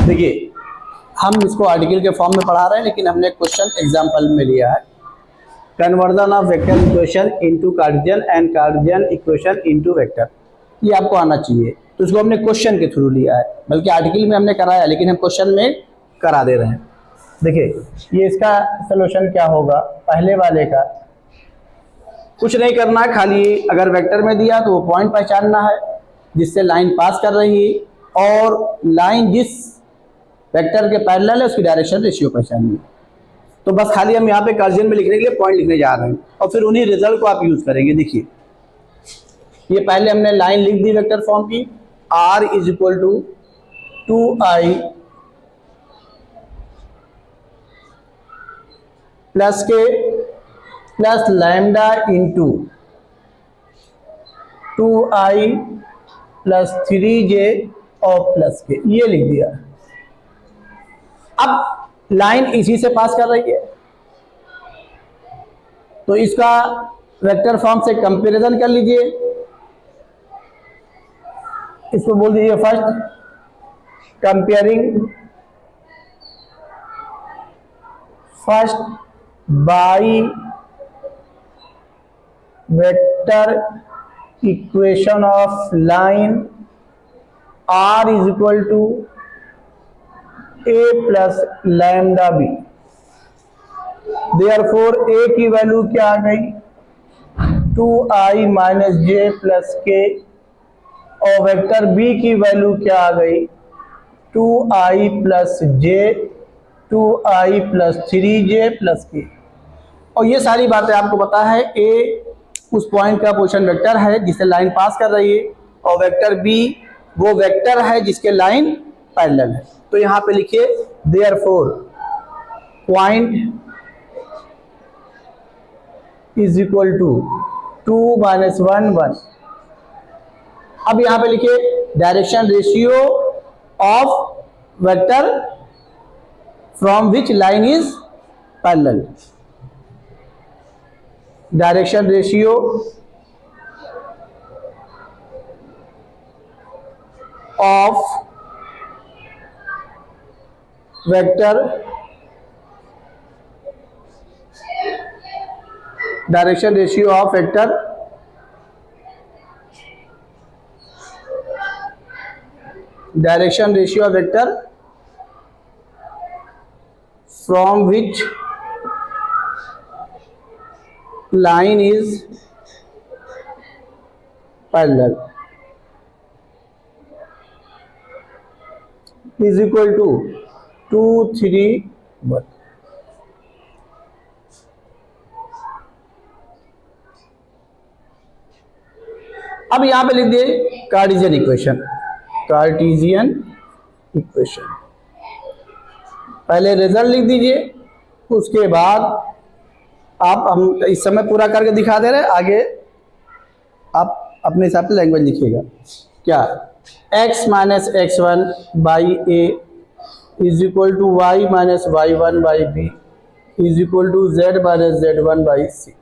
देखिए, हम इसको आर्टिकल के फॉर्म में पढ़ा रहे हैं, लेकिन हमने क्वेश्चन एग्जाम्पल में लिया है। Conversion of vector equation into Cartesian and Cartesian equation into vector, ये आपको आना चाहिए। तो इसको हमने क्वेश्चन के थ्रू लिया है, बल्कि आर्टिकल में हमने कराया, लेकिन हम क्वेश्चन में करा दे रहे हैं। देखिए, ये इसका सलूशन क्या होगा। पहले वाले का कुछ नहीं करना है, खाली अगर वेक्टर में दिया तो वो पॉइंट पहचानना है जिससे लाइन पास कर रही है, और लाइन जिस वेक्टर के पैरेलल है उसकी डायरेक्शन रेशियो पहचाननी है। तो बस खाली हम यहाँ पे कार्टेशियन में लिखने के लिए पॉइंट लिखने जा रहे हैं, और फिर उन्हीं रिजल्ट को आप यूज करेंगे। देखिए, ये पहले हमने लाइन लिख दी वेक्टर फॉर्म की, r is equal to 2i plus k plus lambda into 2i plus 3j और प्लस के, ये लिख दिया। अब लाइन इसी से पास कर रही है, तो इसका वेक्टर फॉर्म से कंपैरिजन कर लीजिए। इसको बोल दीजिए first comparing first by vector equation of line r is equal to a plus lambda B. Therefore a की वैल्यू क्या आ गई, 2i माइनस जे प्लस के, और वेक्टर b की वैल्यू क्या आ गई, 2i प्लस जे, 2i plus 3j plus k. और ये सारी बातें आपको पता है। a उस पॉइंट का पोजीशन वेक्टर है जिससे लाइन पास कर रही है, और वेक्टर b वो वेक्टर है जिसके लाइन पैरेलल है। तो यहाँ पे लिखिए therefore point is equal to 2 minus 1 1। अब यहाँ पे लिखिए direction ratio of vector from which line is parallel. Direction ratio of vector direction ratio of vector direction ratio of vector from which line is parallel is equal to 2 3 1। अब यहां पे लिख दिए Cartesian equation. Cartesian equation पहले result लिख दीजिए, उसके बाद आप हम इस समय पूरा करके दिखा दे रहे हैं, आगे आप अपने हिसाब से लैंग्वेज लिखिएगा। क्या, x minus x1 by a is equal to Y minus y1 by B is equal to z minus z1 by c.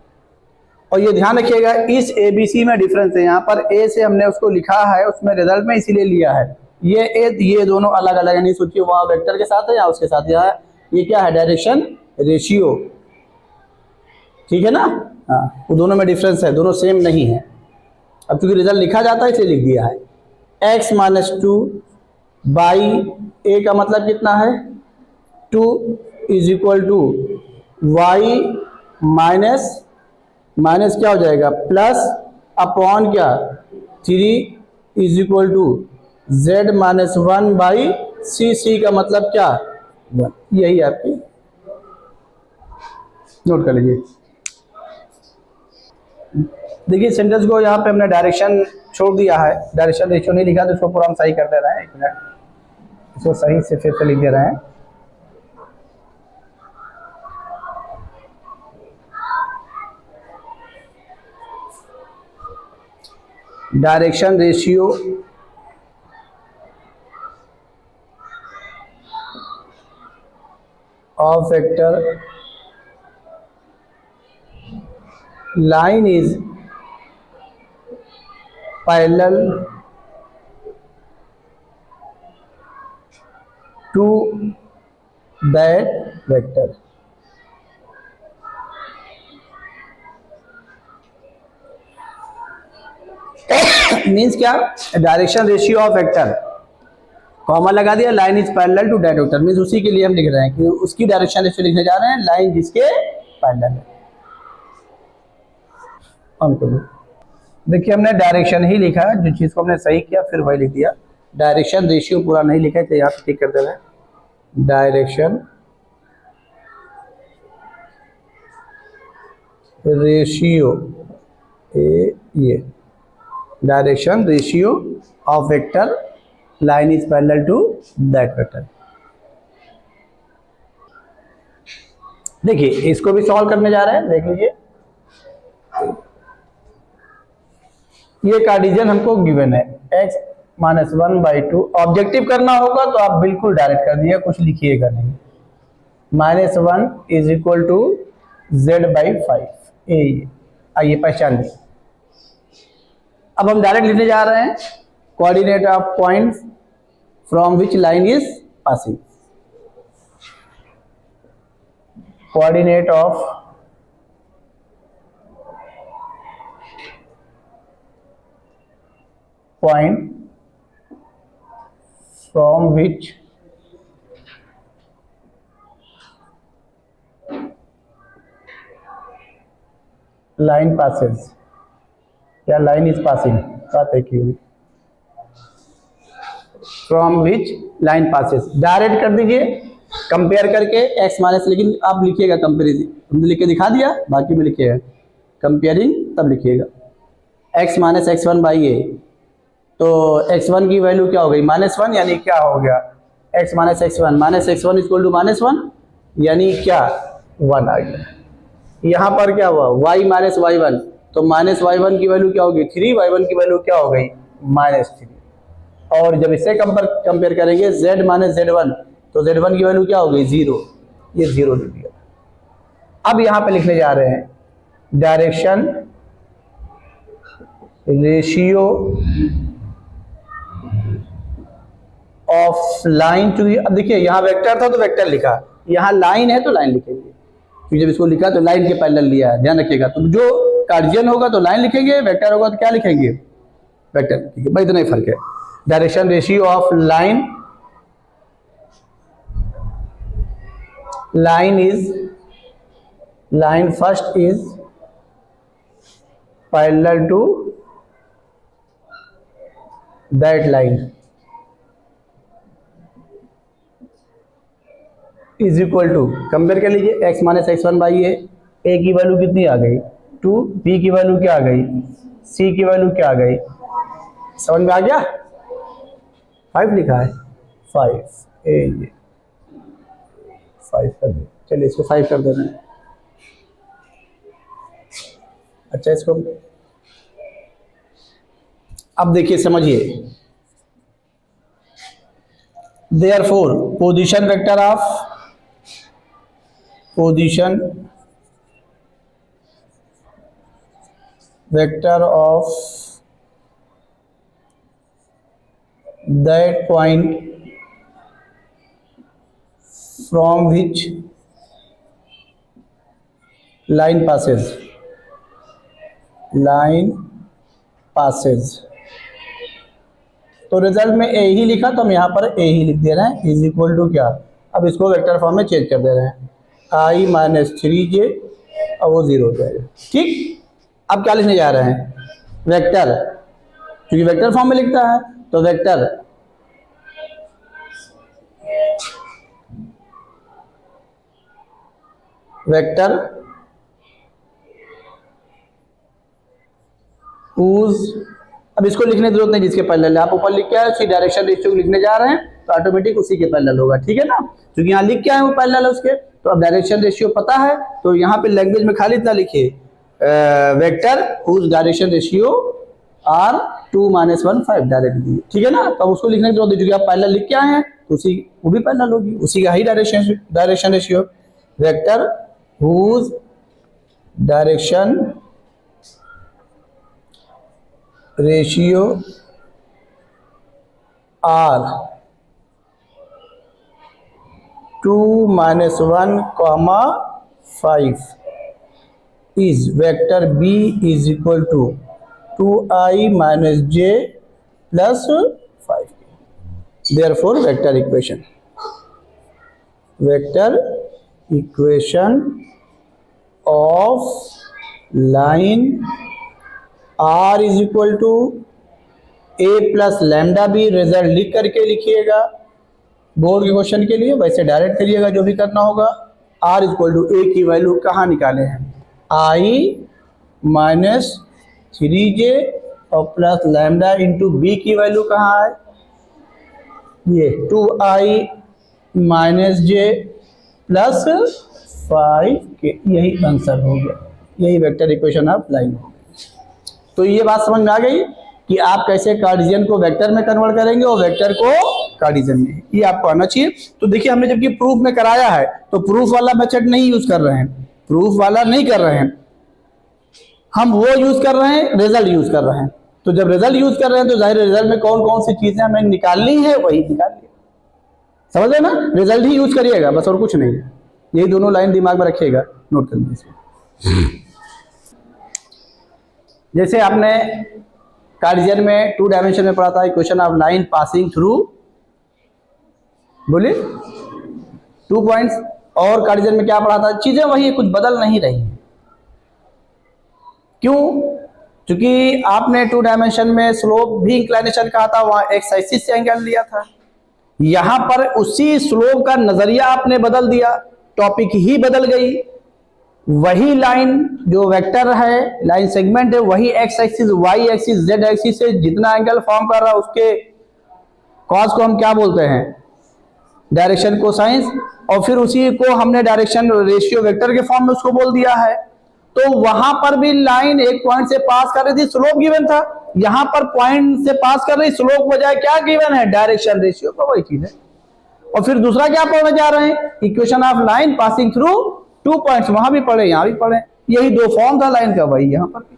और ये ध्यान रखिएगा, इस ए बी सी में डिफरेंस है। यहाँ पर ए से हमने उसको लिखा है, उसमें रिजल्ट में इसीलिए लिया है। ये दोनों अलग अलग है, नहीं सोचिए वहाँ वेक्टर के साथ है या उसके साथ। यहाँ ये क्या है, डायरेक्शन रेशियो, ठीक है ना। हाँ, वो दोनों में डिफरेंस है, दोनों सेम नहीं है। अब क्योंकि रिजल्ट लिखा जाता है इसलिए लिख दिया है। x माइनस 2 बाई ए का मतलब कितना है, 2 is equal to Y minus minus क्या हो जाएगा, प्लस अपॉन क्या 3 is equal to z minus 1 by C. C का मतलब क्या, 1। यही आपकी नोट कर लीजिए। देखिए सेंटेंस को यहाँ पे हमने डायरेक्शन छोड़ दिया है, डायरेक्शन रेशियो नहीं लिखा, तो इसको पूरा हम सही कर दे रहे हैं। 1 मिनट, इसको सही से फिर से लिख दे रहे हैं। Direction ratio of vector line is parallel to that vector. Means क्या, direction ratio of vector, comma लगा दिया, line is parallel to that vector, means उसी के लिए हम लिख रहे हैं कि उसकी डायरेक्शन रेशियो लिखने जा रहे हैं, लाइन जिसके पैरेलल है। देखिए हमने डायरेक्शन ही लिखा है, जो चीज को हमने सही किया फिर वही लिख दिया। डायरेक्शन रेशियो पूरा नहीं लिखा है तो यहाँ पे ठीक कर दे रहे हैं, डायरेक्शन रेशियो, ये direction ratio of vector line is parallel to that vector. देखिए इसको भी सॉल्व करने जा रहे हैं, देख लीजिए। ये कार्टेशियन हमको गिवन है x माइनस 1/2। ऑब्जेक्टिव करना होगा तो आप बिल्कुल डायरेक्ट कर दिए, कुछ लिखिएगा नहीं। -1 इज इक्वल टू z/5। आइए पहचान लीजिए। अब हम डायरेक्ट लिखने जा रहे हैं coordinate of point from which line is passing. Coordinate of point from which line passes या line is passing, बात है कि from which line passes direct कर दीजिए कंपेयर करके x माइनस, लेकिन आप लिखिएगा कंपेरिजन, हमने लिख के दिखा दिया, बाकी में लिखिएगा कंपेयरिंग, तब लिखिएगा x माइनस x1 बाई ए। तो x1 की वैल्यू क्या हो गई -1, यानी क्या हो गया x minus x1 equal to -1, यानी क्या 1 आ गया। यहाँ पर क्या हुआ y माइनस y1, तो माइनस y1 की वैल्यू क्या होगी 3, y1 की वैल्यू क्या हो गई -3। और जब इससे कंपेयर करेंगे z माइनस z1, तो z1 की वैल्यू क्या हो गई 0, ये 0 लिख दिया। अब यहाँ पे लिखने जा रहे हैं direction ratio of line two, अब देखिए यहाँ वेक्टर था तो वेक्टर लिखा, यहाँ लाइन है तो लाइन लिखेंगे, क्योंकि जब इसको लिखा तो लाइन के पैरेलल लिया है, ध्यान रखिएगा। तो जो कार्टेशियन होगा तो लाइन लिखेंगे, वेक्टर होगा तो क्या लिखेंगे वेक्टर लिखेंगे, भाई इतना ही फर्क है। Direction ratio of line first is parallel to that line is equal to, compare कर लीजिए x माइनस x1 बाई ए की वैल्यू कितनी आ गई 2, b की वैल्यू क्या आ गई, c की वैल्यू क्या आ गई, समझ में आ गया। 5 लिखा है, 5 ये 5 कर दे, चलिए इसको 5 कर देना है। अच्छा इसको अब देखिए समझिए, therefore position vector of that point from which line passes तो रिजल्ट में ए ही लिखा, तो हम यहाँ पर ए ही लिख दे रहे हैं, इज इक्वल टू क्या, अब इसको वेक्टर फॉर्म में चेंज कर दे रहे हैं i माइनस 3j, और वो 0 हो जाएगा। ठीक, अब क्या लिखने जा रहे हैं वेक्टर, क्योंकि वेक्टर फॉर्म में लिखता है तो वेक्टर whose, अब इसको लिखने की जरूरत नहीं जिसके पैरेलल है, आप ऊपर लिख के आए उसी डायरेक्शन रेशियो को लिखने जा रहे हैं तो ऑटोमेटिक उसी के पैरेलल होगा, ठीक है ना, क्योंकि यहाँ लिख के आए वो पैरेलल है उसके। तो अब डायरेक्शन रेशियो पता है, तो यहाँ पे लैंग्वेज में खाली इतना लिखिए vector whose direction ratio are 2 minus 1 5 direct दिए, ठीक है ना। तो अब उसको लिखने की जरूरत है, क्योंकि आप पैरेलल लिख के आए हैं तो उसी वो भी पैरेलल होगी, उसी का ही direction ratio. Vector whose direction ratio are 2 minus 1 comma 5 is vector B is equal to 2i minus j plus 5। Therefore vector equation of line r is equal to a plus lambda b, result लिख करके लिखिएगा board के question के लिए, वैसे direct करिएगा जो भी करना होगा। r is equal to a की वैल्यू कहाँ निकाले हैं, i माइनस 3j और प्लस लैम्डा इंटू बी की वैल्यू कहाँ है, ये 2i माइनस j प्लस 5 के, यही आंसर हो गया, यही वेक्टर इक्वेशन ऑफ लाइन हो गई। तो ये बात समझ में आ गई कि आप कैसे कार्टेशियन को वेक्टर में कन्वर्ट करेंगे और वेक्टर को कार्टेशियन में, ये आपको आना चाहिए। तो देखिए हमने जबकि प्रूफ में कराया है तो प्रूफ वाला मेथड नहीं यूज कर रहे हैं, प्रूफ वाला नहीं कर रहे हैं, हम वो यूज कर रहे हैं, रिजल्ट यूज कर रहे हैं। तो जब रिजल्ट यूज कर रहे हैं तो जाहिर रिजल्ट में कौन कौन सी चीजें हमें निकालनी है वही निकाल लिया, समझ रहे ना, रिजल्ट ही यूज करिएगा बस और कुछ नहीं है। यही दोनों लाइन दिमाग में रखिएगा, नोट कर लीजिए। जैसे आपने कार्टेशियन में 2 डायमेंशन में पढ़ा था equation of line passing through, बोलिए 2 पॉइंट्स, और कार्टेशियन में क्या पढ़ा था, चीजें वही है, कुछ बदल नहीं रही है। क्यों? क्योंकि आपने 2 डायमेंशन में स्लोप भी इंक्लाइनेशन कहा था, वहां एक्स एक्सिस से एंगल लिया था, यहां पर उसी स्लोप का नजरिया आपने बदल दिया, टॉपिक ही बदल गई। वही लाइन जो वेक्टर है, लाइन सेगमेंट है, वही X axis, Y axis, Z axis से जितना एंगल फॉर्म कर रहा है उसके कॉस को हम क्या बोलते हैं, डायरेक्शन कोसाइंस, और फिर उसी को हमने डायरेक्शन रेशियो वेक्टर के फॉर्म में उसको बोल दिया है। तो वहां पर भी लाइन एक पॉइंट से पास कर रही थी, स्लोप गिवन था, यहां पर पॉइंट से पास कर रही, स्लोप बजाय क्या गिवन है, डायरेक्शन रेशियो, तो वही चीज है। और फिर दूसरा क्या पढ़ने जा रहे हैं, equation of line passing through 2 points, वहां भी पढ़े यहां भी पढ़े, यही 2 फॉर्म था लाइन का, वही यहां पर भी।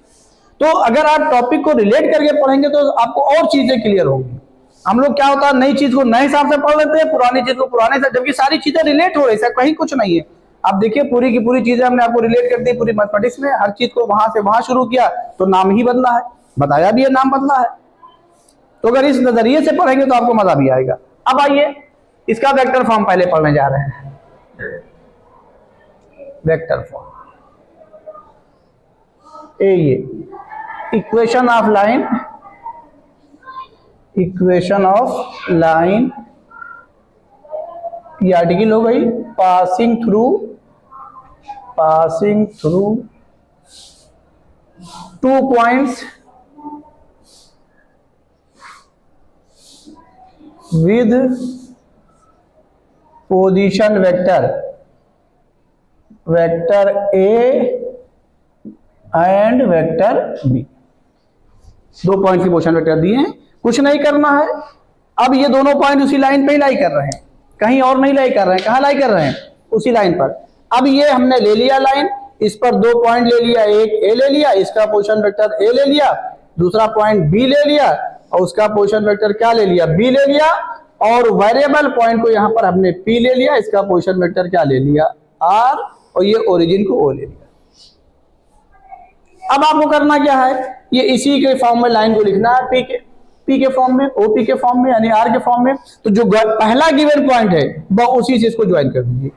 तो अगर आप टॉपिक को रिलेट करके पढ़ेंगे तो आपको और चीजें क्लियर होंगी। हम लोग क्या होता है, नई चीज को नए हिसाब से पढ़ लेते हैं, पुरानी चीज को पुराने हिसाब, जबकि सारी चीजें रिलेट हो रही है, कहीं कुछ नहीं है। आप देखिए पूरी की पूरी चीजें हमने आपको रिलेट कर दी, पूरी मैथमेटिक्स में हर चीज को वहां से वहां शुरू किया, तो नाम ही बदला है, बताया भी है नाम बदला है। तो अगर इस नजरिए से पढ़ेंगे तो आपको मजा भी आएगा। अब आइए इसका वेक्टर फॉर्म पहले पढ़ने जा रहे हैं। वेक्टर फॉर्म ये equation of line, equation of line ये आर्टिकल हो गई, passing through 2 points with position vector A and vector B, 2 point की पोजीशन वेक्टर दिए हैं, कुछ नहीं करना है। अब ये दोनों पॉइंट उसी लाइन पे ही लाई कर रहे हैं, कहीं और नहीं लाई कर रहे हैं, कहाँ लाई कर रहे हैं, उसी लाइन पर। अब ये हमने ले लिया लाइन, इस पर 2 पॉइंट ले लिया, एक ए ले लिया, इसका पोजीशन वेक्टर ए ले लिया, दूसरा पॉइंट बी ले लिया और उसका पोजीशन वेक्टर क्या ले लिया, बी ले लिया, और वेरिएबल पॉइंट को यहां पर हमने पी ले लिया, इसका पोजीशन वेक्टर क्या ले लिया, आर, और ये ओरिजिन को ओ ले लिया। अब आपको करना क्या है, ये इसी के फॉर्म में लाइन को लिखना है, पी के फॉर्म में, ओपी के फॉर्म में, यानी आर के फॉर्म में। तो जो पहला गिवन पॉइंट है वो उसी से इसको ज्वाइन कर दीजिए,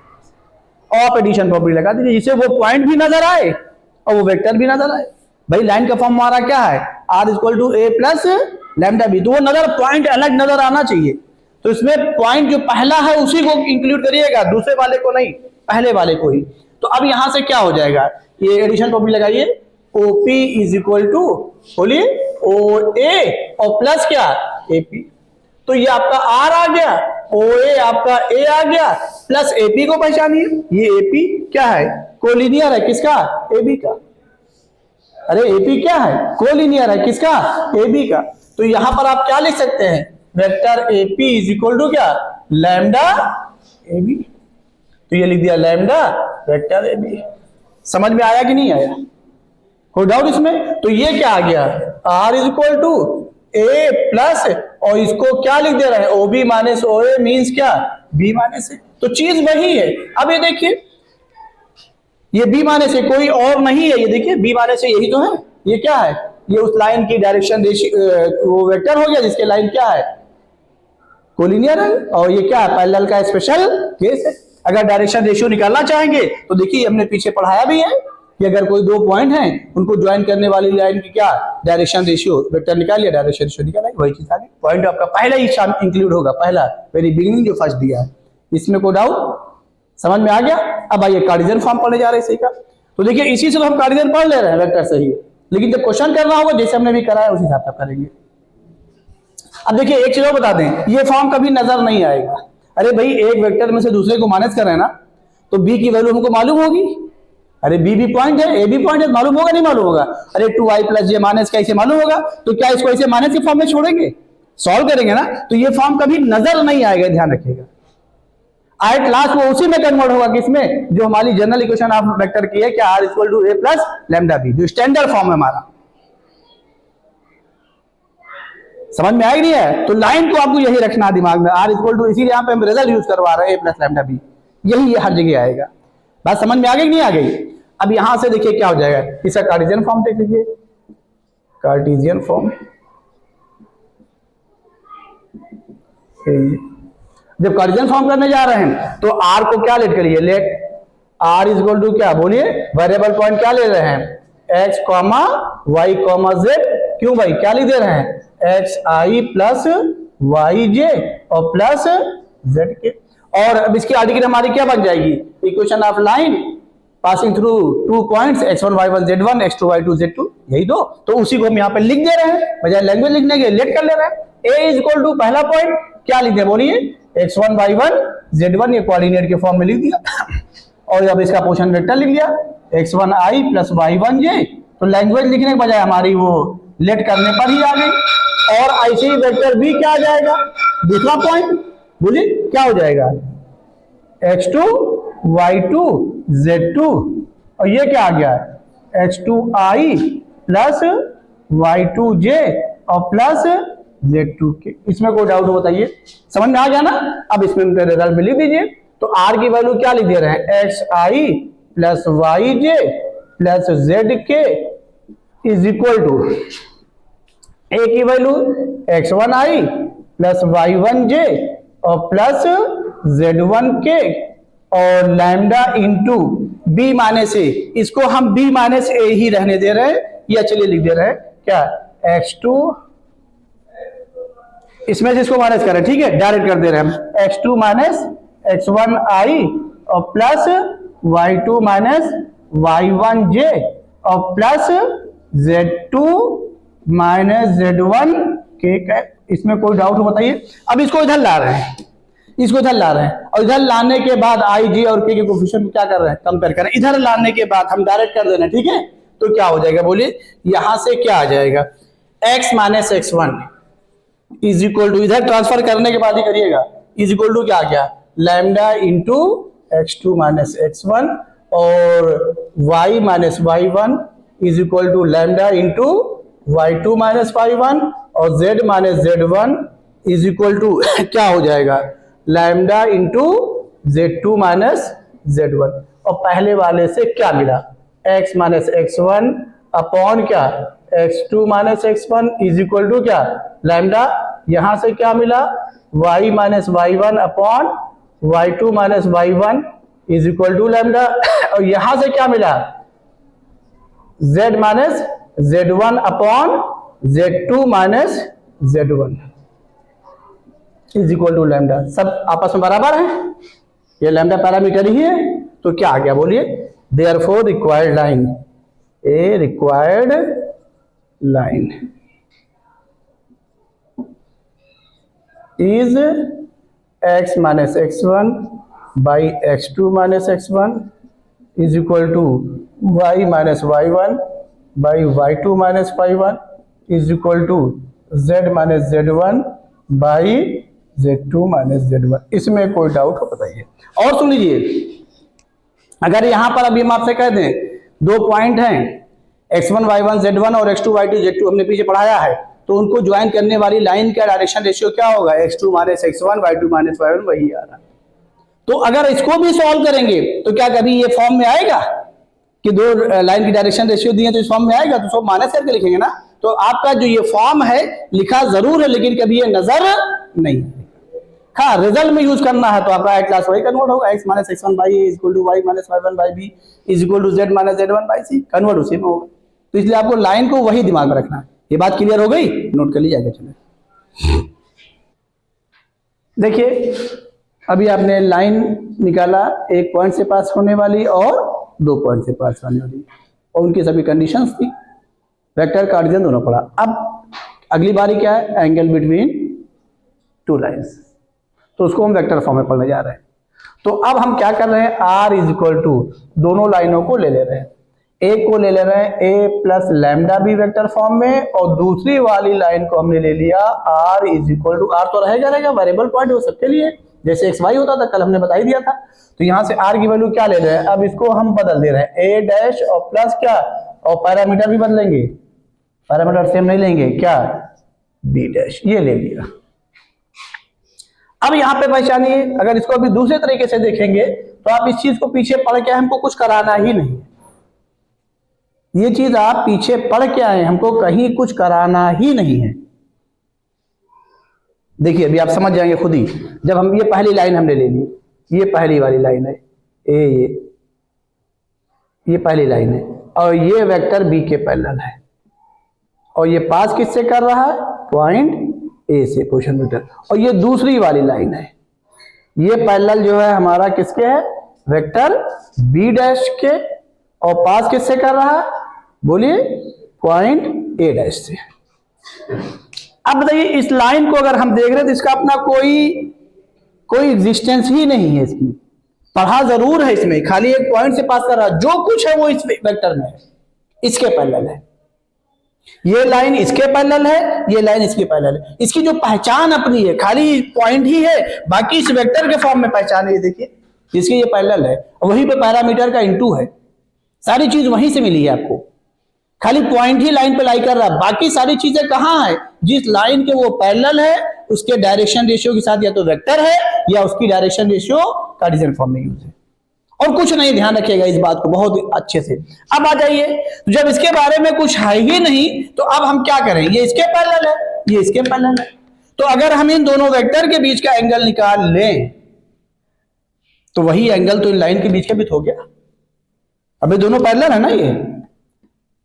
ऑफ एडिशन प्रॉपर्टी लगा दीजिए, जिससे वो पॉइंट भी नजर आए और वो वेक्टर भी नजर आए। भाई लाइन का फॉर्म हमारा क्या है, R equal to A plus lambda B, तो वो नजर पॉइंट अलग नजर आना चाहिए। तो इसमें पॉइंट जो पहला है उसी को इंक्लूड करिएगा, दूसरे वाले को नहीं, पहले वाले को ही। तो अब यहां से क्या हो जाएगा, ये एडिशन प्रॉपर्टी लगाइए, OP इज इक्वल टू, बोलिए OA और प्लस क्या AP, तो ये आपका R आ गया, OA आपका A आ गया, प्लस AP को पहचानिए, ये AP क्या है, कोलिनियर है, किसका, AB का। अरे AP क्या है, कोलिनियर है, किसका, AB का। तो यहां पर आप क्या लिख सकते हैं, vector AP is equal to क्या, लैम्डा AB, तो ये लिख दिया लैम्डा वेक्टर AB। समझ में आया कि नहीं आया, कोई डाउट इसमें। तो ये क्या आ गया, R is equal to A plus, और इसको क्या लिख दे रहे हैं, OB माइनस OA मीन्स क्या, B माइनस A। तो चीज वही है। अब ये देखिए, ये बी माने से कोई और नहीं है, ये देखिए बी माने से यही तो है। ये क्या है, ये उस लाइन की डायरेक्शन वो वेक्टर हो गया जिसके लाइन क्या है, कोलिनियर है, और ये क्या है, पैरेलल का स्पेशल केस है। अगर डायरेक्शन रेशियो निकालना चाहेंगे तो देखिए हमने पीछे पढ़ाया भी है कि अगर कोई दो पॉइंट हैं उनको ज्वाइन करने वाली लाइन की क्या डायरेक्शन रेशियो, वेक्टर निकाल लिया, डायरेक्शन रेशियो निकाला, वही चीज आगे पॉइंट आपका पहला ही इंक्लूड होगा, पहला वेरी बिगिनिंग जो फर्स्ट दिया है, इसमें कोई डाउट, समझ में आ गया। अब आइए कार्टेशियन फॉर्म पढ़ने जा रहे हैं, सही का। तो देखिए इसी से तो हम कार्टेशियन पढ़ ले रहे हैं, वेक्टर सही है, लेकिन जब क्वेश्चन करना होगा जैसे हमने भी कराया उसी हिसाब से करेंगे। अब देखिए एक चीज और बता दें, ये फॉर्म कभी नजर नहीं आएगा। अरे भाई एक वेक्टर में से दूसरे को माइनस कर रहे हैं ना, तो बी की वैल्यू हमको मालूम होगी। अरे बी भी पॉइंट है, ए भी पॉइंट है, मालूम होगा नहीं मालूम होगा। अरे 2i प्लस जे माइनस का इसे मालूम होगा, तो क्या इसको ऐसे माइनस के फॉर्म में छोड़ेंगे, सॉल्व करेंगे ना, तो ये फॉर्म कभी नजर नहीं आएगा, ध्यान रखिएगा। एट लास्ट वो उसी में कन्वर्ट होगा, किसमें, जो हमारी जनरल इक्वेशन ऑफ वेक्टर की है, क्या R equal to A plus lambda B, जो स्टैंडर्ड फॉर्म है हमारा। समझ में आई नहीं है, तो लाइन को आपको यही रखना दिमाग में, आर इक्वल टू, इसीलिए यहाँ पे हम रिजल्ट यूज करवा रहे हैं, ए प्लस लैम्डा बी, यही हर जगह आएगा। बात समझ में आ गई नहीं आ गई। अब यहां से देखिए क्या हो जाएगा, इसका कार्टेशियन फॉर्म देख लीजिए, कार्टेशियन फॉर्म, जब कार्टेशियन फॉर्म करने जा रहे हैं तो आर को क्या लेट करिए, let R is equal to क्या, बोलिए वेरिएबल पॉइंट क्या ले रहे हैं, X comma Y comma Z. क्यों भाई, क्या लिख दे रहे हैं, X I plus Y J और प्लस जेड के। और अब इसकी आर्टिकल हमारी क्या बन जाएगी, equation of line passing through two points x1 y1 z1 x2 y2 z2, यही तो उसी को हम यहाँ पे लिख दे रहे हैं, बजाय लैंग्वेज लिखने के लेट कर ले रहे हैं। a इज इक्वल टू पहला पॉइंट क्या लिख दे, बोलिए x1 y1 z1, ये कोऑर्डिनेट के फॉर्म में लिख दिया, और अब इसका पोजीशन वेक्टर लिख लिया x1 i plus y1 j। तो लैंग्वेज लिखने के बजाय हमारी वो लेट करने पर ही आ गई। और ऐसे ही वेक्टर b क्या आ जाएगा, दूसरा पॉइंट, बोलिए क्या हो जाएगा, x2 y2 z2, और ये क्या आ गया, x2i प्लस y2j और प्लस z2 के। इसमें कोई डाउट हो बताइए, समझ में आ गया ना। अब इसमें रिजल्ट में लिख दीजिए, तो r की वैल्यू क्या लिख दे रहे हैं, xi plus yj plus zk is equal to a की वैल्यू x1i प्लस y1j और प्लस z1k और lambda into B minus A, इसको हम बी माइनस ए ही रहने दे रहे हैं, या चलिए लिख दे रहे हैं क्या, x2, इसमें से इसको माइनस करें, ठीक है, डायरेक्ट कर दे रहे हैं हम, x2 माइनस x1i और प्लस y2 माइनस y1j और प्लस z2 माइनस z1k। इसमें कोई डाउट हो बताइए। अब इसको इधर ला रहे हैं, इसको इधर ला रहे हैं, और इधर लाने के बाद आई जी और के कोफिशिएंट क्या कर रहे हैं, कंपेयर कर रहे हैं। इधर लाने के बाद हम डायरेक्ट कर दे रहे हैं, ठीक है, तो क्या हो जाएगा, बोलिए यहां से क्या आ जाएगा, x minus x1 is equal to, इधर ट्रांसफर करने के बाद ही करिएगा, इज इक्वल टू क्या आ गया, lambda into x2 minus x1 और y minus y1 is equal to lambda into y2 minus y1 और z minus z1 is equal to क्या हो जाएगा, lambda into z2 minus z1। और पहले वाले से क्या मिला, x माइनस x1 अपॉन क्या, x2 minus x1 is equal to क्या, लैम्डा, यहां से क्या मिला, y minus y1 upon y2 minus y1 is equal to lambda, और यहां से क्या मिला, z minus z1 upon z2 minus z1 is equal to lambda. सब आपस में बराबर है, ये लैम्डा पैरामीटर ही है, तो क्या आ गया, बोलिए therefore required line, a required line is x minus x1 by x2 minus x1 is equal to y minus y1 by y2 minus y1 is equal to z minus z1 by z2 minus z1। इसमें कोई doubt हो बताइए। और सुन लीजिए, अगर यहां पर अभी हम आपसे कह दें दो पॉइंट हैं x1 y1 z1 और x2 y2 z2, हमने पीछे पढ़ाया है, तो उनको ज्वाइन करने वाली लाइन का डायरेक्शन रेशियो क्या होगा, x2 minus x1 y2 minus y1, वही आ रहा है। तो अगर इसको भी सॉल्व करेंगे तो क्या कभी ये फॉर्म में आएगा कि दो लाइन की डायरेक्शन रेशियो दी है तो इस फॉर्म में आएगा? तो सब माइनस करके लिखेंगे ना। तो आपका जो ये फॉर्म है लिखा जरूर है लेकिन कभी ये नजर नहीं। हाँ, रिजल्ट में यूज करना है तो आपका आई क्लास वाई कन्वर्ट होगा, x minus x1 by A equal to y minus y1 by B is equal to z minus z1 by C, convert उसी में होगा। तो इसलिए आपको लाइन को वही दिमाग में रखना है। ये बात क्लियर हो गई? नोट कर लीजिए आगे चले। देखिए अभी आपने लाइन निकाला, एक पॉइंट से पास होने वाली और 2 पॉइंट से पास होने वाली, और उनकी सभी कंडीशंस थी। वेक्टर कार्टेशियन दोनों पढ़ा। अब अगली बारी क्या है? Angle between 2 lines. तो उसको हम वेक्टर फॉर्म में पढ़ने जा रहे हैं। तो अब हम क्या कर रहे हैं? r इज इक्वल टू दोनों लाइनों को ले रहे हैं। एक को ले रहे हैं a plus lambda B vector form में, और दूसरी वाली लाइन को हमने ले लिया r is equal to, r तो रहेगा वेरिएबल पॉइंट वो सबके लिए, जैसे x y होता था, कल हमने बता ही दिया था। तो यहां से r की वैल्यू क्या ले रहे हैं? अब इसको हम बदल दे रहे हैं a डैश और प्लस क्या, और पैरामीटर भी बदलेंगे, पैरामीटर सेम नहीं लेंगे, क्या b डैश, ये ले लिया। अब यहां पे पहचानिए, अगर इसको अभी दूसरे तरीके से देखेंगे तो आप इस चीज को पीछे पढ़ के, हमको कुछ कराना ही नहीं, ये चीज आप पीछे पढ़ के आए, हमको कहीं कुछ कराना ही नहीं है। देखिए अभी आप समझ जाएंगे खुद ही। जब हम ये पहली लाइन हमने ले ली, ये पहली वाली लाइन है ए, ये पहली लाइन है और ये वेक्टर बी के पैरेलल है, और ये पास किससे कर रहा है? पॉइंट ए से, पोजीशन वेक्टर। और ये दूसरी वाली लाइन है, ये पैरेलल जो है हमारा किसके है? वेक्टर बी डैश के, और पास किससे कर रहा है? बोलिए, पॉइंट ए डैश से। अब बताइए इस लाइन को अगर हम देख रहे हैं तो इसका अपना कोई एग्जिस्टेंस ही नहीं है, इसकी पढ़ा जरूर है इसमें, खाली एक पॉइंट से पास कर रहा है, जो कुछ है वो इस वेक्टर में है, इसके पैरेलल है। ये लाइन इसके पैरेलल है, ये लाइन इसके पैरेलल है। इसकी जो पहचान अपनी है खाली पॉइंट ही है, बाकी इस वेक्टर के फॉर्म में पहचान है। देखिए इसके ये पैरेलल है, वहीं पे पैरामीटर का इनटू है, सारी चीज वहीं से मिली है आपको, खाली पॉइंट ही लाइन पे लाई कर रहा, बाकी सारी चीजें कहां है? जिस लाइन के वो पैरेलल है उसके डायरेक्शन रेशियो के साथ या तो वेक्टर है या उसकी डायरेक्शन रेशियो कार्टेशियन फॉर्म में यूज है, और कुछ नहीं। ध्यान रखिएगा इस बात को बहुत अच्छे से। अब आ जाइए, जब इसके बारे में कुछ है ही नहीं तो अब हम क्या करें? ये इसके पैरेलल है, ये इसके पैरेलल है, तो अगर हम इन दोनों वेक्टर के बीच का एंगल निकाल लें तो वही एंगल तो इन लाइन के बीच का भी तो हो गया। अबे दोनों पैरेलल है ना, ये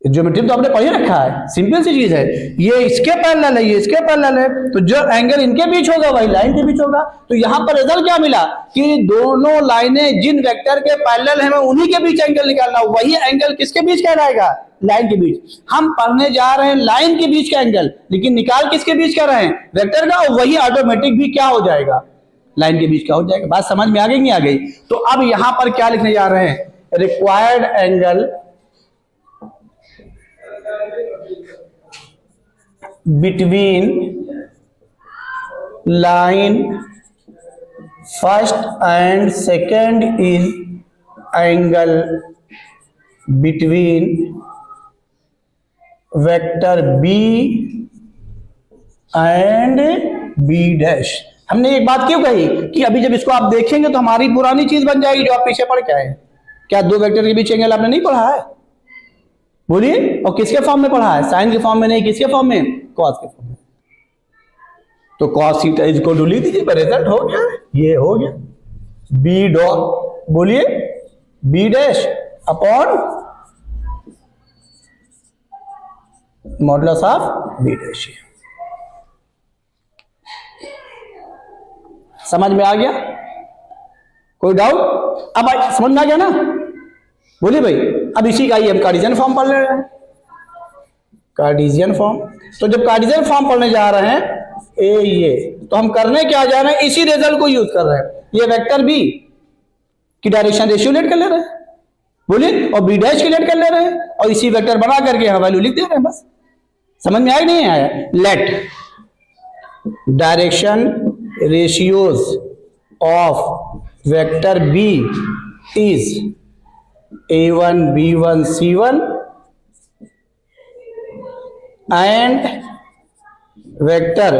ज्योमेट्री तो आपने पढ़ी रखा है, सिंपल सी चीज है। ये इसके पैरेलल है, ये इसके पैरेलल है, तो जो एंगल इनके बीच होगा वही लाइन के बीच होगा। तो यहां पर रिजल्ट क्या मिला कि दोनों लाइनें जिन वेक्टर के पैरेलल हैं उन्हीं के बीच एंगल निकालना, वही एंगल किसके बीच कहलाएगा? लाइन के बीच। हम पढ़ने जा रहे हैं लाइन के बीच का एंगल, लेकिन निकाल किसके बीच कर रहे हैं? वेक्टर का, और वही ऑटोमेटिक भी क्या हो जाएगा? लाइन के बीच का हो जाएगा। बात समझ में आ गई नहीं आ गई? तो अब यहां पर क्या लिखने जा रहे हैं? Required angle between line first and second is angle between vector b and b dash। हमने एक बात क्यों कही कि अभी जब इसको आप देखेंगे तो हमारी पुरानी चीज बन जाएगी जो आप पीछे पढ़ के आए। क्या दो वेक्टर के बीच एंगल आपने नहीं पढ़ा है? बोलिए, और किसके फॉर्म में पढ़ा है? साइन के फॉर्म में नहीं, किसके फॉर्म में? कॉस के फॉर्म में। तो cos theta is equal to लिख दीजिए, रिजल्ट हो गया, ये हो गया बी डॉट, बोलिए B dash upon modulus of B dash. समझ में आ गया? कोई डाउट? अब समझ में आ गया ना? बोलिए भाई। अब इसी का ही हम कार्टेशियन फॉर्म पढ़ ले रहे हैं, कार्टेशियन फॉर्म। तो जब कार्टेशियन फॉर्म पढ़ने जा रहे हैं ये, तो हम करने क्या जा रहे हैं? इसी रिजल्ट को यूज कर रहे हैं। ये वेक्टर बी की डायरेक्शन रेशियो लेट कर ले रहे हैं, बोलिए, और बी डैश की लेट कर ले रहे हैं, और इसी वेक्टर बना करके हम वैल्यू लिख दे रहे हैं। बस समझ में आया नहीं आया? Let direction ratios of vector B is A1 B1 C1 and vector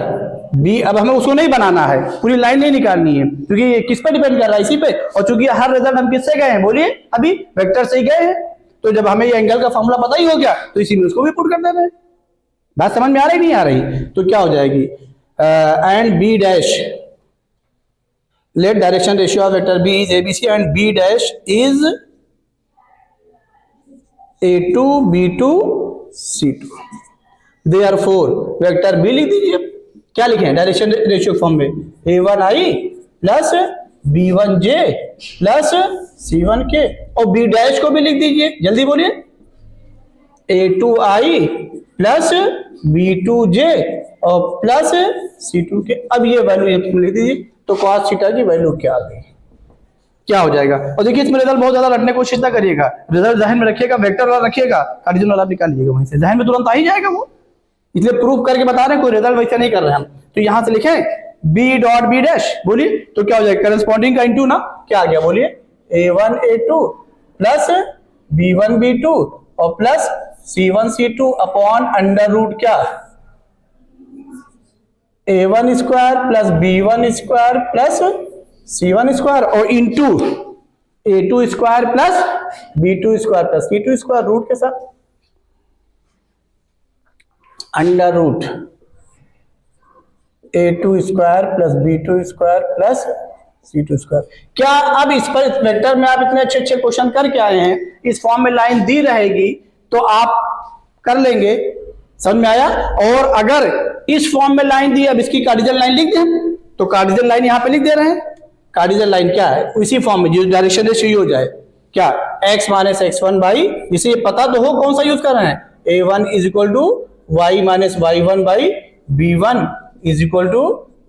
B, अब हमें उसको नहीं बनाना है, पूरी लाइन नहीं निकालनी है, क्योंकि ये किस पे डिपेंड कर रहा है, इसी पे। और चूंकि हर रिजल्ट हम किससे गए हैं, बोलिए, अभी वेक्टर से ही गए हैं, तो जब हमें ये एंगल का फॉर्मूला पता ही हो गया तो इसी में उसको भी पुट कर देना है। बात समझ में आ रही नहीं आ रही? तो क्या हो जाएगी, and B dash, let direction ratio of vector B is ABC and B dash is A2 B2 C2। Therefore vector B लिख दीजिए, क्या लिखे डायरेक्शन रेशियो फॉर्म में, A1I plus B1J plus C1K, और बी डैश को भी लिख दीजिए, जल्दी बोलिए, A2I प्लस B2J और प्लस C2K। अब ये वैल्यू लिख दीजिए, तो cos थीटा की वैल्यू क्या आ गई, क्या हो जाएगा। और देखिए इसमें रिजल्ट बहुत ज्यादा रटने की कोशिश ना करिएगा, रिजल्ट जहन में रखिएगा, वेक्टर वाला रखिएगा, कार्टेशियन वाला निकाल लीजिएगा, वहीं से जहन में तुरंत आ ही जाएगा वो, इसलिए प्रूफ करके बता रहे हैं, कोई रिजल्ट वैसे नहीं कर रहे हैं हम। तो यहां से लिखें बी डॉट बी डैश, बोलिए तो क्या हो जाएगा, करस्पॉन्डिंग का इनटू ना, क्या आ गया बोलिए, A1 A2 plus B1 B2 और plus C1 C2 upon under root क्या, A1 square plus B1 square plus C1 square और into A2 square plus B2 square plus C2 square, root के साथ under root A2 square plus B2 square plus C2 square. क्या अब इस पर, इस vector में आप इतने अच्छे अच्छे क्वेश्चन करके आए हैं, इस फॉर्म में लाइन दी रहेगी तो आप कर लेंगे, समझ में आया। और अगर इस फॉर्म में लाइन दी, अब इसकी कार्डियल लाइन लिख दें, तो कार्डियल लाइन यहां पे लिख दे रहे हैं, कार्डियल लाइन क्या है, इसी फॉर्म में जो डायरेक्शन रेशियो हो जाए, क्या x माइनस x1 बाई, जिसे ये पता तो हो कौन सा यूज कर रहे हैं, A1 is equal to y minus y1 by B1 is equal to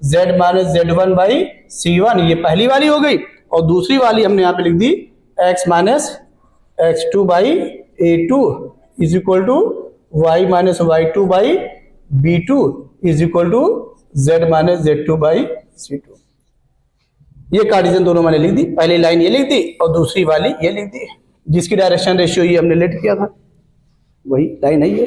z minus z1 by C1, ये पहली वाली हो गई। और दूसरी वाली हमने यहाँ पे लिख दी x minus x2 by A2 is equal to y minus y2 by B2 is equal to z minus z2 by C2। ये कार्टेशियन दोनों मैंने लिख दी, पहली लाइन ये लिख दी और दूसरी वाली ये लिख दी, जिसकी डायरेक्शन रेशियो ये हमने लेट किया था, वही लाइन है ये,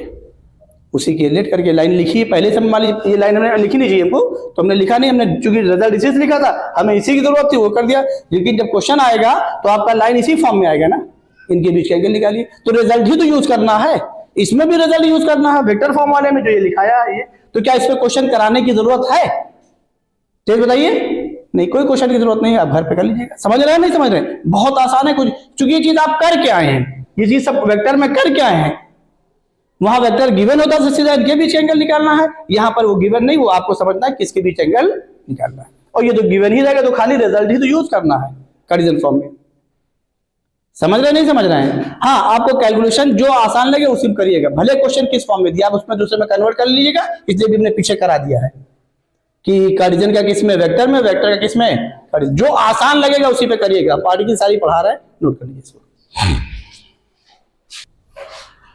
उसी की लेट करके लाइन लिखी पहले से। मान लीजिए ये लाइन हमने लिखी नहीं चाहिए हमको, तो हमने लिखा नहीं, हमने चूंकि रिजल्ट इसी से लिखा था, हमें इसी की जरूरत थी, वो कर दिया। लेकिन जब क्वेश्चन आएगा तो आपका लाइन इसी फॉर्म में आएगा ना, इनके बीच का एंगल निकालिए, तो रिजल्ट ही तो यूज करना है, इसमें भी रिजल्ट यूज करना है, वेक्टर फॉर्म वाले में जो ये लिखाया है ये। तो क्या इस पर क्वेश्चन कराने की जरूरत है, तेज बताइए, नहीं कोई क्वेश्चन की जरूरत नहीं है, आप घर पे कर लीजिएगा। समझ रहे हैं नहीं समझ रहे हैं, बहुत आसान है कुछ, क्योंकि ये चीज आप कर क्या आए हैं, ये चीज सब वेक्टर में कर क्या आए हैं, वहां वेक्टर गिवन होता है, सीधा इनके बीच एंगल निकालना है, यहाँ पर वो गिवन नहीं, वो आपको समझना है किसके बीच एंगल निकालना है। और ये तो गिवन ही रहेगा तो खाली रिजल्ट ही तो यूज करना है कार्टेशियन फॉर्म में। समझ रहे नहीं समझ रहे हैं? हाँ, आपको कैलकुलेशन जो आसान लगे उसी में करिएगा, भले क्वेश्चन किस फॉर्म में दिया आप उसमें दूसरे में कन्वर्ट कर लीजिएगा, इसलिए भी हमने पीछे करा दिया है कि कार्टेशियन का किस में वेक्टर में, वेक्टर का किस में, जो आसान लगेगा उसी पे करिएगा। पार्टिकल सारी पढ़ा रहे हैं, नोट कर लीजिए इसको।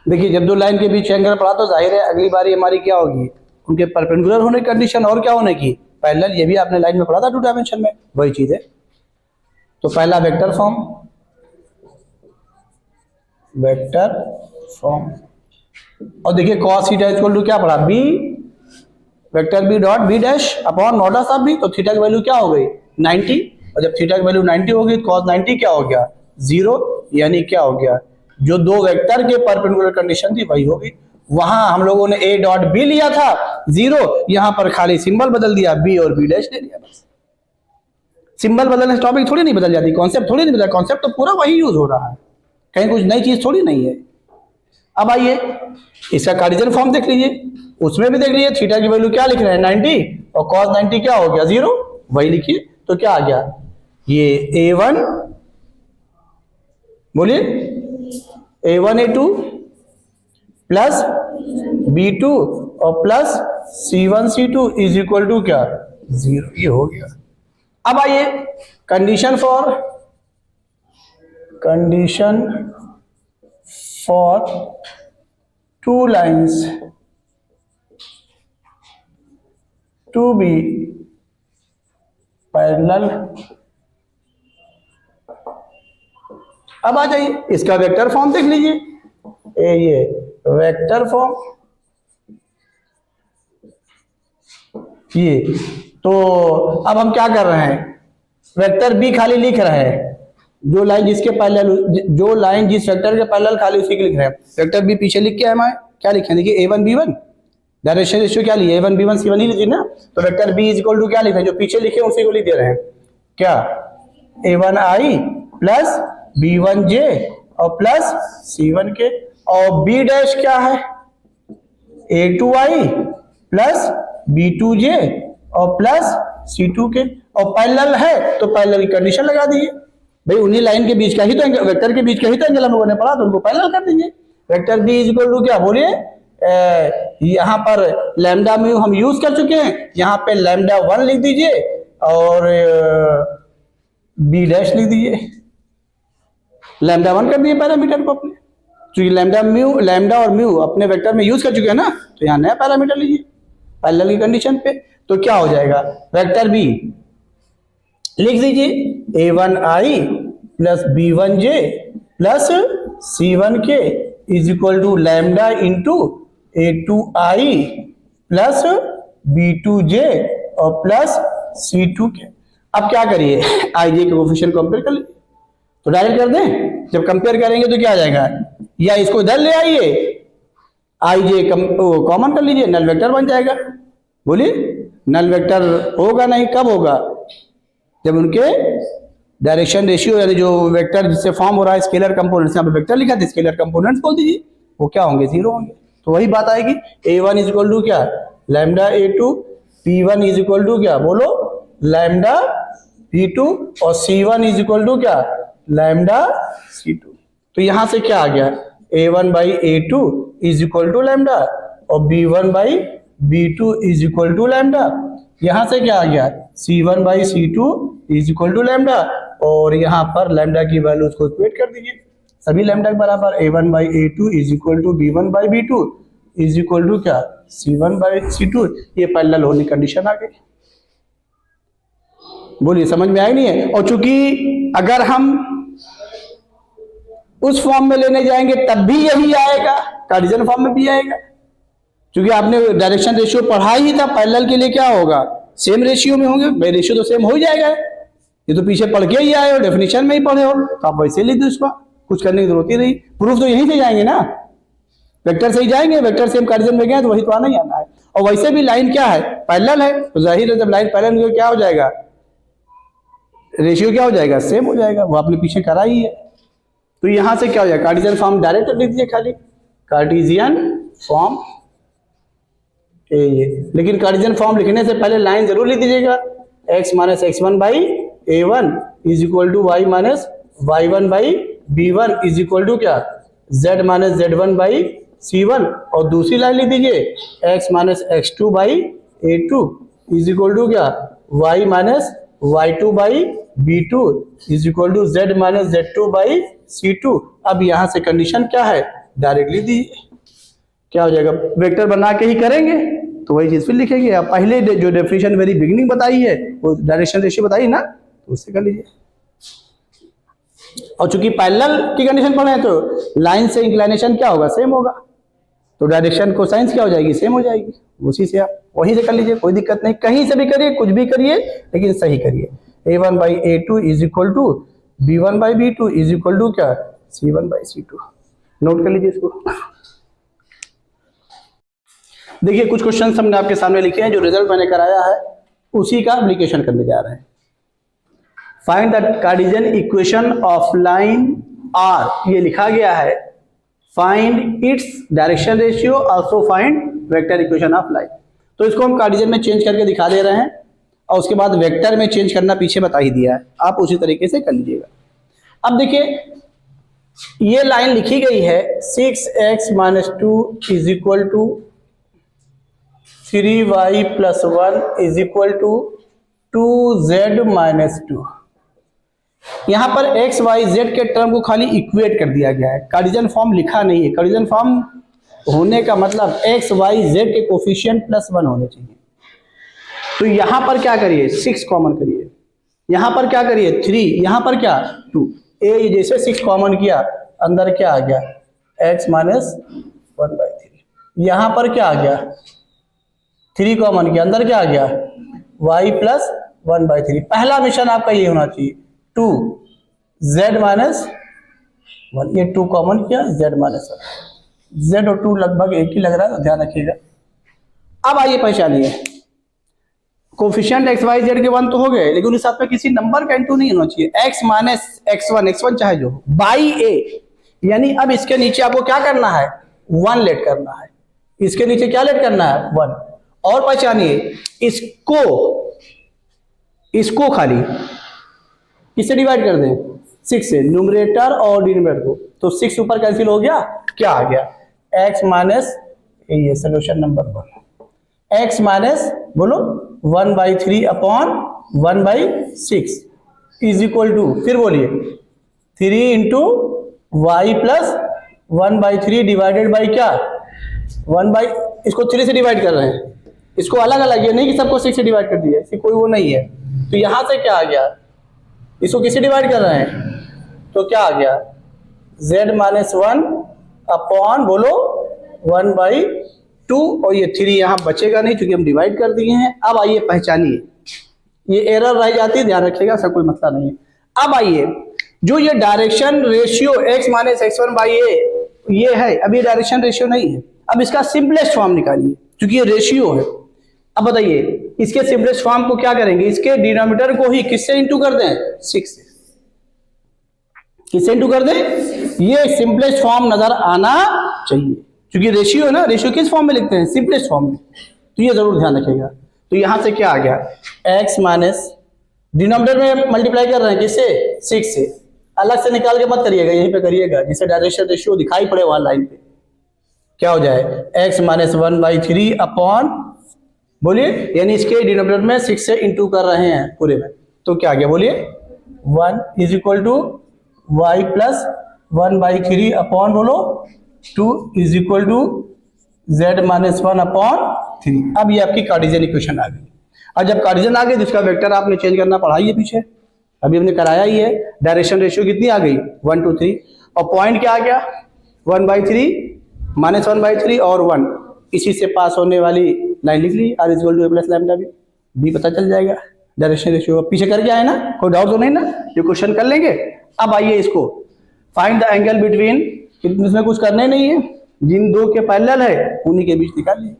देखिए जब दो लाइन के बीच एंगल पढ़ा तो जाहिर है अगली बारी हमारी क्या होगी, उनके परपेंडिकुलर होने की कंडीशन, और क्या होने की, पैरेलल। ये भी आपने लाइन में पढ़ा था 2 डायमेंशन में, वही चीज है। तो पहला वेक्टर फॉर्म, वेक्टर फॉर्म, और देखिए cos थीटा इक्वल टू क्या पढ़ा, B vector B dot B dash upon not of B, तो थीटा की वैल्यू क्या हो गई 90, और जब थीटा की वैल्यू 90 होगी तो cos 90 क्या हो गया 0, यानी क्या हो गया, जो दो वेक्टर के परपेंडिकुलर कंडीशन थी वही होगी। वहां हम लोगों ने a डॉट बी लिया था 0, यहां पर खाली सिंबल बदल दिया, b और b डैश ले लिया, बस। सिंबल बदलने से टॉपिक थोड़ी नहीं बदल जाती, कॉन्सेप्ट थोड़ी नहीं बदला, कॉन्सेप्ट तो पूरा वही यूज हो रहा है, कहीं कुछ नई चीज थोड़ी नहीं है। अब आइए इसका कार्टेशियन फॉर्म देख लीजिए, उसमें भी देख लीजिए थीटा की वैल्यू क्या लिख रहे हैं 90, और cos 90 क्या हो गया 0, वही लिखिए। तो क्या आ गया, ये a1, बोलिए a1 a2 प्लस b2 और plus c1 c2 is equal to क्या 0, ये हो गया। अब आइए condition for two lines to be parallel. अब आ जाइए इसका वेक्टर फॉर्म देख लीजिए, ये वेक्टर फॉर्म, ये। तो अब हम क्या कर रहे हैं, वेक्टर बी खाली लिख रहे हैं, जो लाइन जिसके पैरेलल, जो लाइन जिस वेक्टर के पैरेलल खाली उसी के लिख रहे हैं। वेक्टर बी पीछे लिख के हमारे क्या लिखे हैं, देखिए a1 b1, डायरेक्शन रेशियो क्या लिए, a1 b1 c1 ही लीजिए ना। तो vector B is equal to क्या लिखे हैं, जो पीछे लिखे हैं उसी को लिख दे रहे हैं, क्या a1i प्लस b1j और प्लस c1 के, और b डैश क्या है a2i प्लस b2j और प्लस c2 के, और पैरेलल है तो पैरेलल की कंडीशन लगा दीजिए भाई, उन्हीं लाइन के बीच का ही तो वेक्टर के बीच का ही तो एंगल हम लोगों ने पढ़ा, तो उनको पैरेलल कर दीजिए। Vector B is equal to क्या बोलिए, यहाँ पर लैम्डा म्यू हम यूज कर चुके हैं, यहाँ पे लैम्डा 1 लिख दीजिए और बी डैश लिख दीजिए, लैम्डा 1 कर दिए पैरामीटर को अपने, क्योंकि लैम्डा और म्यू अपने वेक्टर में यूज कर चुके हैं ना, तो यहाँ नया पैरामीटर लीजिए पैरेलल की कंडीशन पे। तो क्या हो जाएगा, वेक्टर बी लिख दीजिए a1i plus b1j plus c1k is equal to lambda into a2i plus b2j और प्लस c2k। अब क्या करिए, i j के कोफिशिएंट कंपेयर कर लीजिए, तो डायरेक्ट कर दें, जब कंपेयर करेंगे तो क्या आ जाएगा, या इसको इधर ले आइए, i j कॉमन कर लीजिए, नल वेक्टर बन जाएगा। बोलिए नल वेक्टर होगा नहीं, कब होगा, जब उनके डायरेक्शन रेशियो यानी जो वेक्टर जिससे फॉर्म हो रहा है स्केलर कंपोनेंट्स, यहाँ पे वेक्टर लिखा था स्केलर कंपोनेंट्स बोल दीजिए, वो क्या होंगे, जीरो होंगे। तो वही बात आएगी, a1 इज इक्वल टू क्या lambda a2, p1 is equal to क्या बोलो लैम्डा p2 और c1 इज इक्वल टू क्या लैम्डा c2। तो यहां से क्या आ गया, a1 by a2 is equal to lambda और b1 by b2 is equal to lambda, यहां से क्या आ गया c1 by c2 is equal to lambda, और यहां पर लैम्डा की वैल्यूज को इक्वेट कर दीजिए सभी लैम्डा के बराबर, a1 by a2 is equal to b1 by b2 is equal to क्या c1 बाई c2। ये पैरेलल होने की कंडीशन आ गई। बोलिए समझ में आई नहीं है। और चूंकि अगर हम उस फॉर्म में लेने जाएंगे तब भी यही आएगा, कार्टेशियन फॉर्म में भी आएगा, क्योंकि आपने डायरेक्शन रेशियो पढ़ा ही था, पैरेलल के लिए क्या होगा सेम रेशियो में होंगे, भाई रेशियो तो सेम हो ही जाएगा, ये तो पीछे पढ़ के ही आए हो, डेफिनेशन में ही पढ़े हो, तो आप वैसे लिख दो, इसका कुछ करने की जरूरत ही नहीं, प्रूफ तो यहीं से जाएंगे ना, वेक्टर से ही जाएंगे, वेक्टर सेम कार्टेशियन में गए तो वही तो आना ही आना है। और वैसे भी लाइन क्या है पैरेलल है, तो जाहिर है जब लाइन पैरेलल हो क्या हो जाएगा, रेशियो क्या हो जाएगा सेम हो जाएगा, वो आपने पीछे करा ही है। तो यहां से क्या हो जाएगा, कार्टेशियन फॉर्म डायरेक्ट लिख दीजिए, खाली कार्टेशियन फॉर्म ये, लेकिन कार्टेशियन फॉर्म लिखने से पहले लाइन जरूर लिख दीजिएगा, x minus x1 by a1 is equal to y minus y1 by b1 is equal to क्या z minus z1 by c1, और दूसरी लाइन लिख दीजिए x minus x2 by a2 is equal to क्या y minus y2 by b2 is equal to z minus z2 by c2। अब यहां से condition क्या है, डायरेक्टली दीजिए, क्या हो जाएगा, वेक्टर बना के ही करेंगे तो वही चीज फिर लिखेंगे। आप पहले जो डेफिनेशन वेरी बिगिनिंग बताई है वो डायरेक्शन रेशियो बताई ना, तो उससे कर लीजिए। और चूंकि पैरेलल की कंडीशन पढ़े हैं तो लाइन से इंक्लिनेशन क्या होगा सेम होगा, तो डायरेक्शन कोसाइंस क्या हो जाएगी सेम हो जाएगी, उसी से आप वहीं से कर लीजिए, कोई दिक्कत नहीं, कहीं से भी करिए कुछ भी करिए लेकिन सही करिए। a1 by a2 is equal to b1 by b2 is equal to क्या c1 बाई c2। नोट कर लीजिए इसको। देखिए कुछ क्वेश्चंस हमने आपके सामने लिखे हैं, जो रिजल्ट मैंने कराया है उसी का एप्लीकेशन करने जा रहे हैं। Find the Cartesian equation of line R, ये लिखा गया है, find its direction ratio, also find vector equation of line. तो इसको हम कार्टेशियन में चेंज करके दिखा दे रहे हैं, और उसके बाद वेक्टर में चेंज करना पीछे बता ही दिया है, आप उसी तरीके से कर लीजिएगा। अब देखिए ये लाइन लिखी गई है 6x minus 2 is equal to 3y plus 1 is equal to 2z minus 2। यहां पर x y z के टर्म को खाली इक्वेट कर दिया गया है, कार्टेशियन फॉर्म लिखा नहीं है। कार्टेशियन फॉर्म होने का मतलब x y z के कोफिशिएंट प्लस 1 होने चाहिए। तो यहां पर क्या करिए 6 कॉमन करिए, यहां पर क्या करिए 3, यहां पर क्या 2, ए जैसे 6 कॉमन किया अंदर क्या आ गया x माइनस 1/3, यहां पर क्या आ गया 3 कॉमन के अंदर क्या आ गया, y प्लस 1/3। पहला मिशन आपका ये होना चाहिए 2 z माइनस 1, ये 2 कॉमन किया, z माइनस 1, z और 2 लगभग एक ही लग रहा है तो ध्यान रखिएगा। अब आइए पहचानिए, कोफिशिएंट एक्स वाई जेड के 1 तो हो गए, लेकिन उस साथ में किसी नंबर का इंटू नहीं होना चाहिए। x माइनस x1 चाहे जो बाई ए, यानी अब इसके नीचे आपको क्या करना है, 1 लेट करना है। इसके नीचे क्या लेट करना है, 1। और पहचानिए इसको खाली किससे डिवाइड कर दें, 6 से, न्यूमरेटर और डिनोमिनेटर को। तो 6 ऊपर कैंसिल हो गया, क्या आ गया, x माइनस, ये सोल्यूशन नंबर 1, x माइनस बोलो 1/3 अपॉन 1/6 इज इक्वल टू, फिर बोलिए 3 into y plus 1/3 divided by क्या, 1 इसको 3 से डिवाइड कर रहे हैं, इसको अलग अलग, ये नहीं कि सबको 6 से डिवाइड कर दिया, इसकी कोई वो नहीं है। तो यहां से क्या आ गया, इसको किससे डिवाइड कर रहे हैं, तो क्या आ गया, z माइनस 1 अपॉन बोलो 1/2, और ये 3 यहाँ बचेगा नहीं क्योंकि हम डिवाइड कर दिए हैं। अब आइए पहचानिए, ये एरर रह जाती है, ध्यान रखिएगा, सब कोई मसला नहीं है। अब आइए, जो ये direction ratio x minus x1/a ये है, अब ये डायरेक्शन रेशियो नहीं है। अब इसका सिंपलेस्ट फॉर्म निकालिए, क्योंकि ये रेशियो है। अब बताइए, इसके सिंपलेस्ट फॉर्म को क्या करेंगे, इसके डिनोमिनेटर को ही किससे इंटू कर दें, 6 से। किससे इंटू कर दें, ये सिंपलेस्ट फॉर्म नजर आना चाहिए, क्योंकि रेशियो है ना, रेशियो किस फॉर्म में लिखते हैं, सिंपलेस्ट फॉर्म में। तो ये जरूर ध्यान रखिएगा। तो यहां से क्या आ गया, x माइनस, डिनोमिनेटर में मल्टीप्लाई कर रहे हैं किससे, 6 से। अलग से निकाल के मत करिएगा, यहीं पे करिएगा, जिससे डायरेक्शन रेशियो दिखाई पड़े वहां लाइन पे। क्या हो जाए, x माइनस 1/3 अपॉन, बोलिए, यानी इसके डिनोमिनेटर में 6 से इंटू कर रहे हैं पूरे में, तो क्या आ गया, बोलिए 1 is equal to y plus 1/3 upon बोलो 2 is equal to z minus 1 upon 3। अब ये आपकी कार्टेशियन इक्वेशन आ गई। और जब कार्टेशियन आ गई तो इसका वेक्टर आपने चेंज करना पड़ा ही है पीछे, अभी हमने कराया ही है। डायरेक्शन रेशियो कितनी आ गई, 1 to 3, और पॉइंट क्या आ गया, 1/3 माइनस 1/3 और 1, इसी से पास होने वाली लाइन लिख ली, r equal to a plus lambda b पता चल जाएगा। डायरेक्शन रेशियो पीछे करके आए ना, कोई डाउट तो नहीं ना, ये क्वेश्चन कर लेंगे। अब आइए इसको, फाइंड द एंगल बिटवीन, इसमें कुछ करने नहीं है, जिन दो के पैरेलल है उन्हीं के बीच निकाल लीजिए।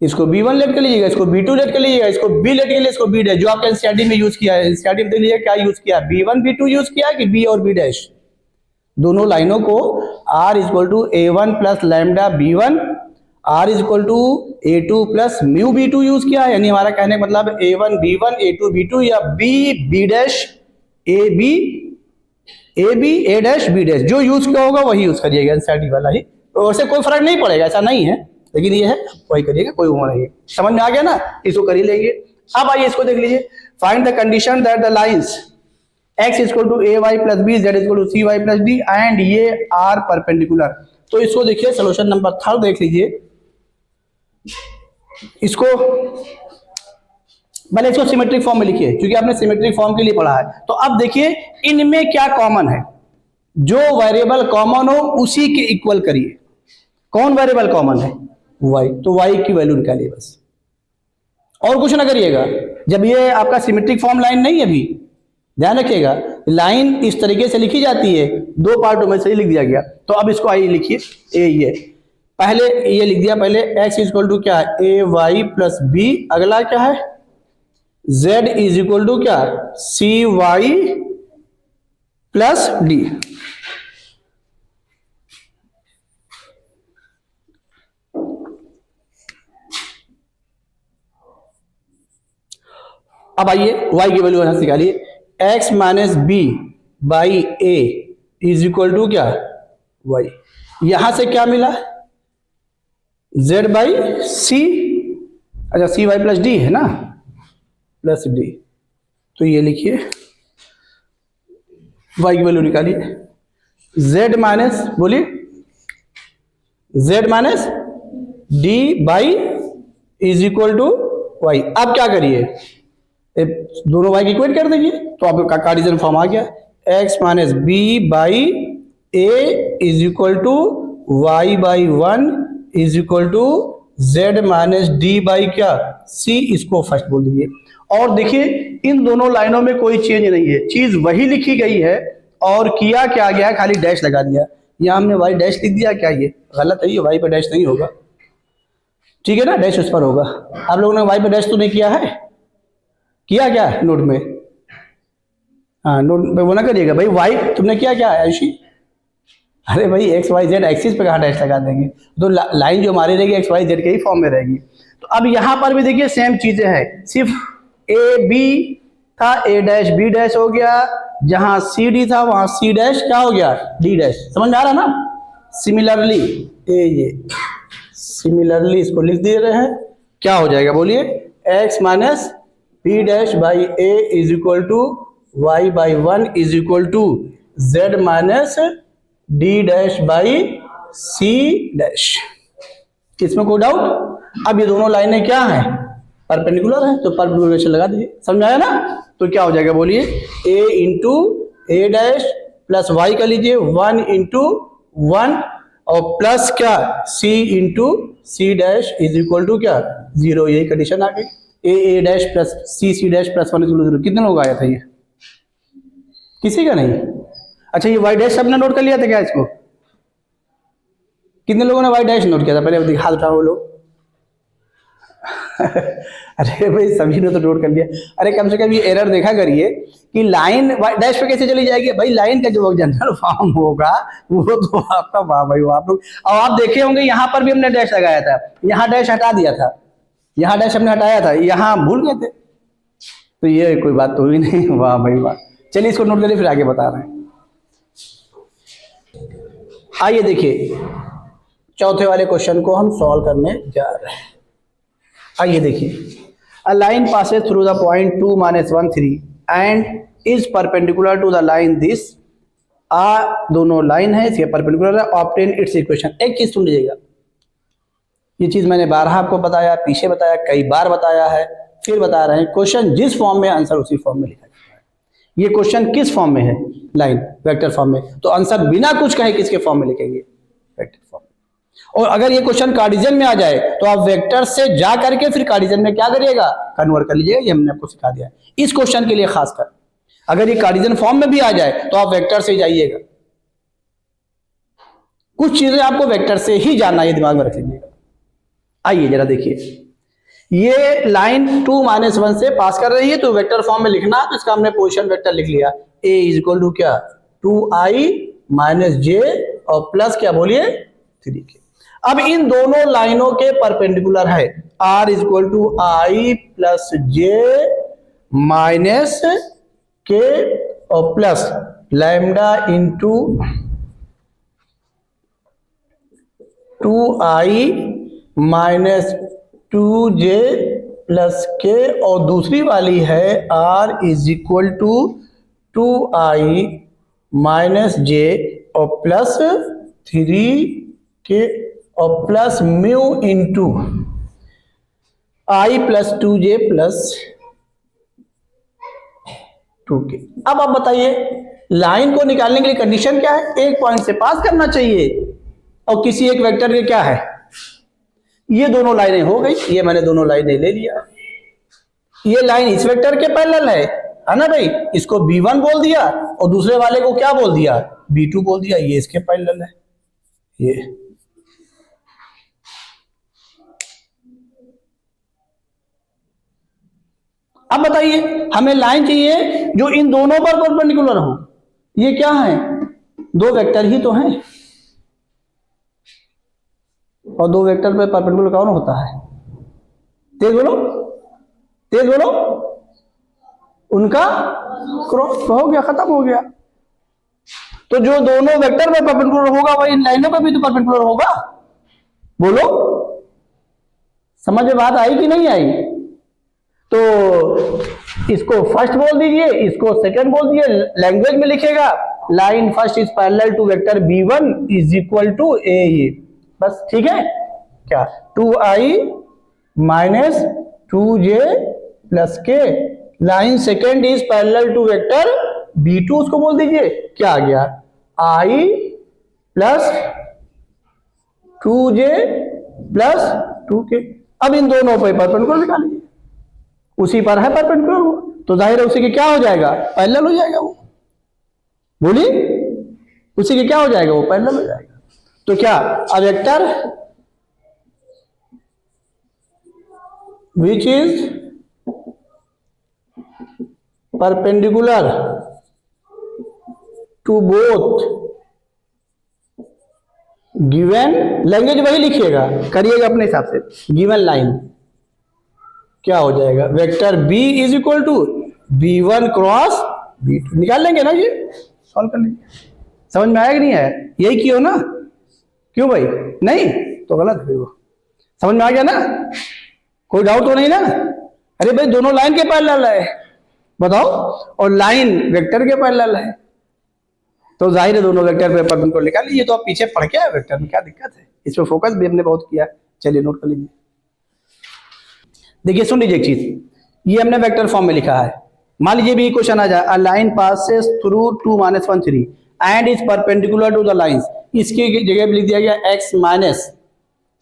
इसको B1 लेट कर लीजिएगा, इसको B2 लेट कर लीजिएगा, इसको B लेट कर लीजिए, इसको B डैश, जो आपके एनसीईआरटी में यूज किया है। एनसीईआरटी में देख लीजिए क्या यूज किया, B1 B2 यूज किया है कि B और B डैश। दोनों लाइनों को r equal to a1 plus lambda b1, r equal to a2 plus mu b2 use किया है। यानी हमारा कहने का मतलब a1 b1 a2 b2 या b b dash ab a dash b dash, जो यूज किया होगा वही यूज करिएगा, एनसीईआरटी वाला ही। तो वैसे कोई फर्क नहीं पड़ेगा, ऐसा नहीं है, लेकिन ये है वही करिएगा, कोई वो नहीं है। समझ में आ गया ना, इसको कर ही लेंगे। अब आइए इसको देख लीजिए, find the condition that the lines x equal to a y plus b, z equal to c y plus d and ये आर परपेंडिकुलर। तो इसको देखिए, सोल्यूशन नंबर 3 देख लीजिए। इसको पहले इसको सिमेट्रिक फॉर्म में लिखिए, क्योंकि आपने सिमेट्रिक फॉर्म के लिए पढ़ा है। तो अब देखिए इनमें क्या कॉमन है, जो वेरिएबल कॉमन हो उसी के इक्वल करिए। कौन वेरिएबल कॉमन है, y, तो y की वैल्यू निकालिए बस, और कुछ ना करिएगा। जब ये आपका सिमेट्रिक फॉर्म लाइन नहीं है, अभी ध्यान रखिएगा, लाइन इस तरीके से लिखी जाती है, 2 पार्टों में से ही लिख दिया गया। तो अब इसको आइए लिखिए, ये पहले ये लिख दिया, पहले x इक्वल टू क्या है, ए वाई प्लस बी, अगला क्या है z इज इक्वल टू क्या, सी वाई प्लस डी। अब आइए y की वैल्यू यहां से निकालिए, x minus b by a is equal to क्या, y। यहां से क्या मिला, z बाई सी, अच्छा सी वाई प्लस डी है ना, प्लस डी। तो ये लिखिए, y की वैल्यू निकालिए, z माइनस, बोलिए z minus d by is equal to y। अब क्या करिए, दोनों y की इक्वेट कर दीजिए, तो आपका कार्टेशियन फॉर्म आ गया, x minus b by a is equal to y by 1 is equal to z minus d by क्या c, इसको फर्स्ट बोल दीजिए। और देखिए इन दोनों लाइनों में कोई चेंज नहीं है, चीज वही लिखी गई है और किया क्या गया है, खाली डैश लगा दिया। यहाँ हमने वाई डैश लिख दिया, क्या ये गलत है? ये वाई पे डैश नहीं होगा, ठीक है ना, डैश उस पर होगा। आप लोगों ने वाई पे डैश तो नहीं किया है? किया क्या नोट में? हाँ नोट में वो ना करिएगा भाई, वाई तुमने किया क्या आयुषी? अरे भाई एक्स वाई जेड एक्सिस पे कहाँ डैश लगा देंगे, तो लाइन जो हमारी रहेगी एक्स वाई जेड के ही फॉर्म में रहेगी। तो अब यहाँ पर भी देखिए सेम चीजें हैं, सिर्फ ए बी था, ए डैश बी डैश हो गया, जहां सी डी था वहां सी डैश क्या हो गया, डी डैश। समझ में आ रहा ना? सिमिलरली ये सिमिलरली इसको लिख दे रहे हैं, क्या हो जाएगा बोलिए, x minus b dash by a is equal to y by one is equal to z minus d dash by c dash. इसमें कोई डाउट? अब ये दोनों लाइनें क्या हैं, परपेंडिकुलर है, तो परपेंडिकुलर लगा दीजिए। समझ आया ना? तो क्या हो जाएगा बोलिए, a into a dash plus y कर लीजिए 1 इंटू 1 और प्लस क्या c into c dash is equal to क्या 0। यही कंडीशन आ गई। A dash plus c dash plus 1 equal 0। कितने लोग आया था ये? किसी का नहीं? अच्छा ये वाई डैश सबने नोट कर लिया था क्या इसको? कितने लोगों ने वाई डैश नोट किया था? पहले हाथ उठाओ लोग। अरे भाई सभी ने तो नोट कर लिया। अरे कम से कम ये एरर देखा करिए कि लाइन डैश पे कैसे चली जाएगी भाई, लाइन का जो जनरल फॉर्म होगा वो तो आपका वाह भाई वाह। आप लोग और आप देखे होंगे यहाँ पर भी हमने डैश लगाया था, यहाँ डैश हटा दिया था, यहाँ डैश हमने हटाया था, यहाँ भूल गए थे, तो ये कोई बात तो हुई नहीं। वाह भाई वाह। चलिए इसको नोट करिए फिर आगे बता रहे हैं। आइए देखिए चौथे वाले क्वेश्चन को हम सॉल्व करने जा रहे हैं। आइए देखिए, a line passes through the point 2 minus 1 3 and is perpendicular to the line this। दोनों लाइन है, इसके परपेंडिकुलर है, ऑब्टेन इट्स इक्वेशन। एक चीज सुन लीजिएगा, ये चीज मैंने बारहा आपको बताया, पीछे बताया, कई बार बताया है, फिर बता रहे हैं। क्वेश्चन जिस फॉर्म में आंसर उसी फॉर्म में लिखा जाता है। ये क्वेश्चन किस फॉर्म में है? लाइन वेक्टर फॉर्म में, तो आंसर बिना कुछ कहे किसके फॉर्म में लिखेंगे? Vector form. और अगर ये क्वेश्चन कार्डिजन में आ जाए तो आप वेक्टर से जा करके फिर कार्डिजन में क्या करिएगा? कन्वर्ट कर लीजिएगा। ये हमने आपको सिखा दिया है इस क्वेश्चन के लिए खासकर। अगर ये कार्डिजन फॉर्म में भी आ जाए तो आप वेक्टर से जाइएगा। कुछ चीजें आपको वेक्टर से ही जानना, ये दिमाग में रख लीजिएगा। आइए जरा देखिए, ये लाइन 2 माइनस 1 से पास कर रही है, तो वेक्टर फॉर्म में लिखना, तो इसका हमने पोजीशन वेक्टर लिख लिया, ए इज इक्वल टू क्या 2i माइनस जे और प्लस क्या बोलिए 3 के। अब इन दोनों लाइनों के परपेंडिकुलर है, r is equal to i plus j minus k और plus lambda into 2i minus 2j plus k, और दूसरी वाली है r is equal to 2i minus j और प्लस 3 के और plus mu into i plus 2j plus 2k। अब आप बताइए लाइन को निकालने के लिए कंडीशन क्या है? एक पॉइंट से पास करना चाहिए और किसी एक वेक्टर के क्या है, ये दोनों लाइनें हो गई। ये मैंने दोनों लाइनें ले लिया, ये लाइन इस वेक्टर के पैरेलल है ना भाई, इसको b1 बोल दिया और दूसरे वाले को क्या बोल दिया b2 बोल दिया, ये इसके पैरेलल है। ये अब बताइए हमें लाइन चाहिए जो इन दोनों पर परपेंडिकुलर हो। ये क्या है? दो वेक्टर ही तो हैं, और दो वेक्टर पे परपेंडिकुलर कौन होता है? तेज बोलो, तेज बोलो। उनका क्रॉस हो गया, खत्म हो गया। तो जो दोनों वेक्टर पे परपेंडिकुलर होगा वही इन लाइनों पे भी तो परपेंडिकुलर होगा। बोलो, समझ में बात आई कि नहीं आई? तो इसको फर्स्ट बोल दीजिए, इसको सेकंड बोल दीजिए। लैंग्वेज में लिखेगा line first is parallel to vector b1 is equal to a, ये बस ठीक है। क्या 2i minus 2j plus k, line second is parallel to vector b2, उसको बोल दीजिए क्या आ गया i प्लस 2j प्लस 2 के। अब इन दोनों पे परपेंडिकुलर निकालिए, उसी पर है परपेंडिकुलर वो, तो जाहिर है उसी के क्या हो जाएगा, पैरेलल हो जाएगा वो। बोलिए, उसी के क्या हो जाएगा, वो पैरेलल हो जाएगा। तो क्या a vector which is perpendicular to both given, language वही लिखिएगा, करिएगा अपने हिसाब से, गिवन लाइन क्या हो जाएगा, vector b is equal to b1 cross b2। निकाल लेंगे ना, ये सॉल्व कर लेंगे। समझ में आया कि नहीं आया, यही किया ना, क्यों भाई, नहीं तो गलत है वो। समझ में आ गया ना, कोई डाउट तो नहीं ना। अरे भाई दोनों लाइन के पैरेलल है, बताओ, और लाइन वेक्टर के पैरेलल है, तो जाहिर है दोनों वेक्टर पे परपेंडिकुलर निकाल लीजिए। तो आप पीछे पढ़ के आए वेक्टर में, क्या दिक्कत है, इस पर फोकस भी हमने बहुत किया। चलिए नोट कर लीजिए। देखिए सुन लीजिए एक चीज, ये हमने वेक्टर फॉर्म में लिखा है। मान लीजिए भी क्वेश्चन आ जाए, a line passes through 2 - 1 3 and is perpendicular to the lines. इसकी जगह पे लिख दिया गया x -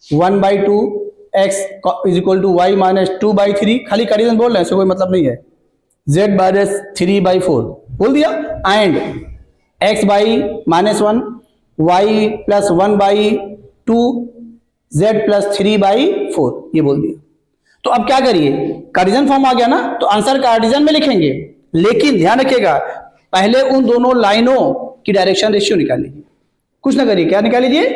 1/2 x is equal to y - 2/3। खाली कंडीशन बोल रहे हैं, इससे कोई मतलब नहीं है। z - 3/4 बोल दिया, एंड x - 1 y + 1/2 z + 3/4 ये बोल दिया। तो अब क्या करिए, कार्टेशियन फॉर्म आ गया ना, तो आंसर कार्टेशियन में लिखेंगे, लेकिन ध्यान रखिएगा पहले उन दोनों लाइनों की डायरेक्शन रेशियो निकाल लीजिए। कुछ ना करिए, क्या निकाल लीजिए,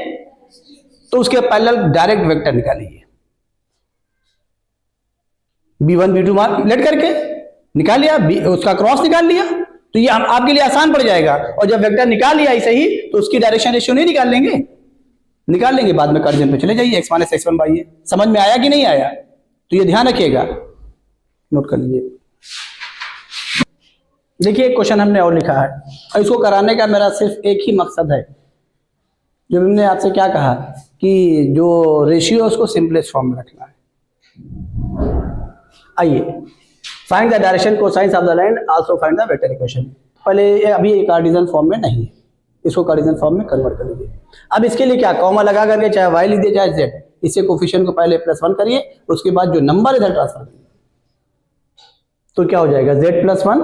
तो उसके पैरेलल डायरेक्ट वेक्टर निकाल लीजिए। b1 b2 लेट करके निकाल लिया, उसका क्रॉस निकाल लिया, तो ये आपके लिए आसान पड़ जाएगा। और जब वेक्टर निकाल लिया ऐसे ही, तो उसकी डायरेक्शन रेशियो नहीं निकाल लेंगे, निकाल लेंगे बाद में, कार्टेशियन पे चले जाइए, x - x1/a। समझ में आया कि नहीं आया, तो ये ध्यान रखिएगा, नोट कर लीजिए। देखिए एक क्वेश्चन हमने और लिखा है, और इसको कराने का मेरा सिर्फ एक ही मकसद है, जो हमने आपसे क्या कहा कि जो रेशियो उसको सिंपलेस्ट फॉर्म में रखना है। आइए, find the direction cosines of the line, also find the vector equation. पहले अभी ये कार्टेशियन फॉर्म में नहीं है, इसको कार्टेशियन फॉर्म में कन्वर्ट कर लीजिए। अब इसके लिए क्या, कॉमा लगा करके चाहे y लिख दिए चाहे z, इससे कोफिशिएंट को पहले +1 करिए, उसके बाद जो नंबर इधर ट्रांसफर करिए, तो क्या हो जाएगा, z + 1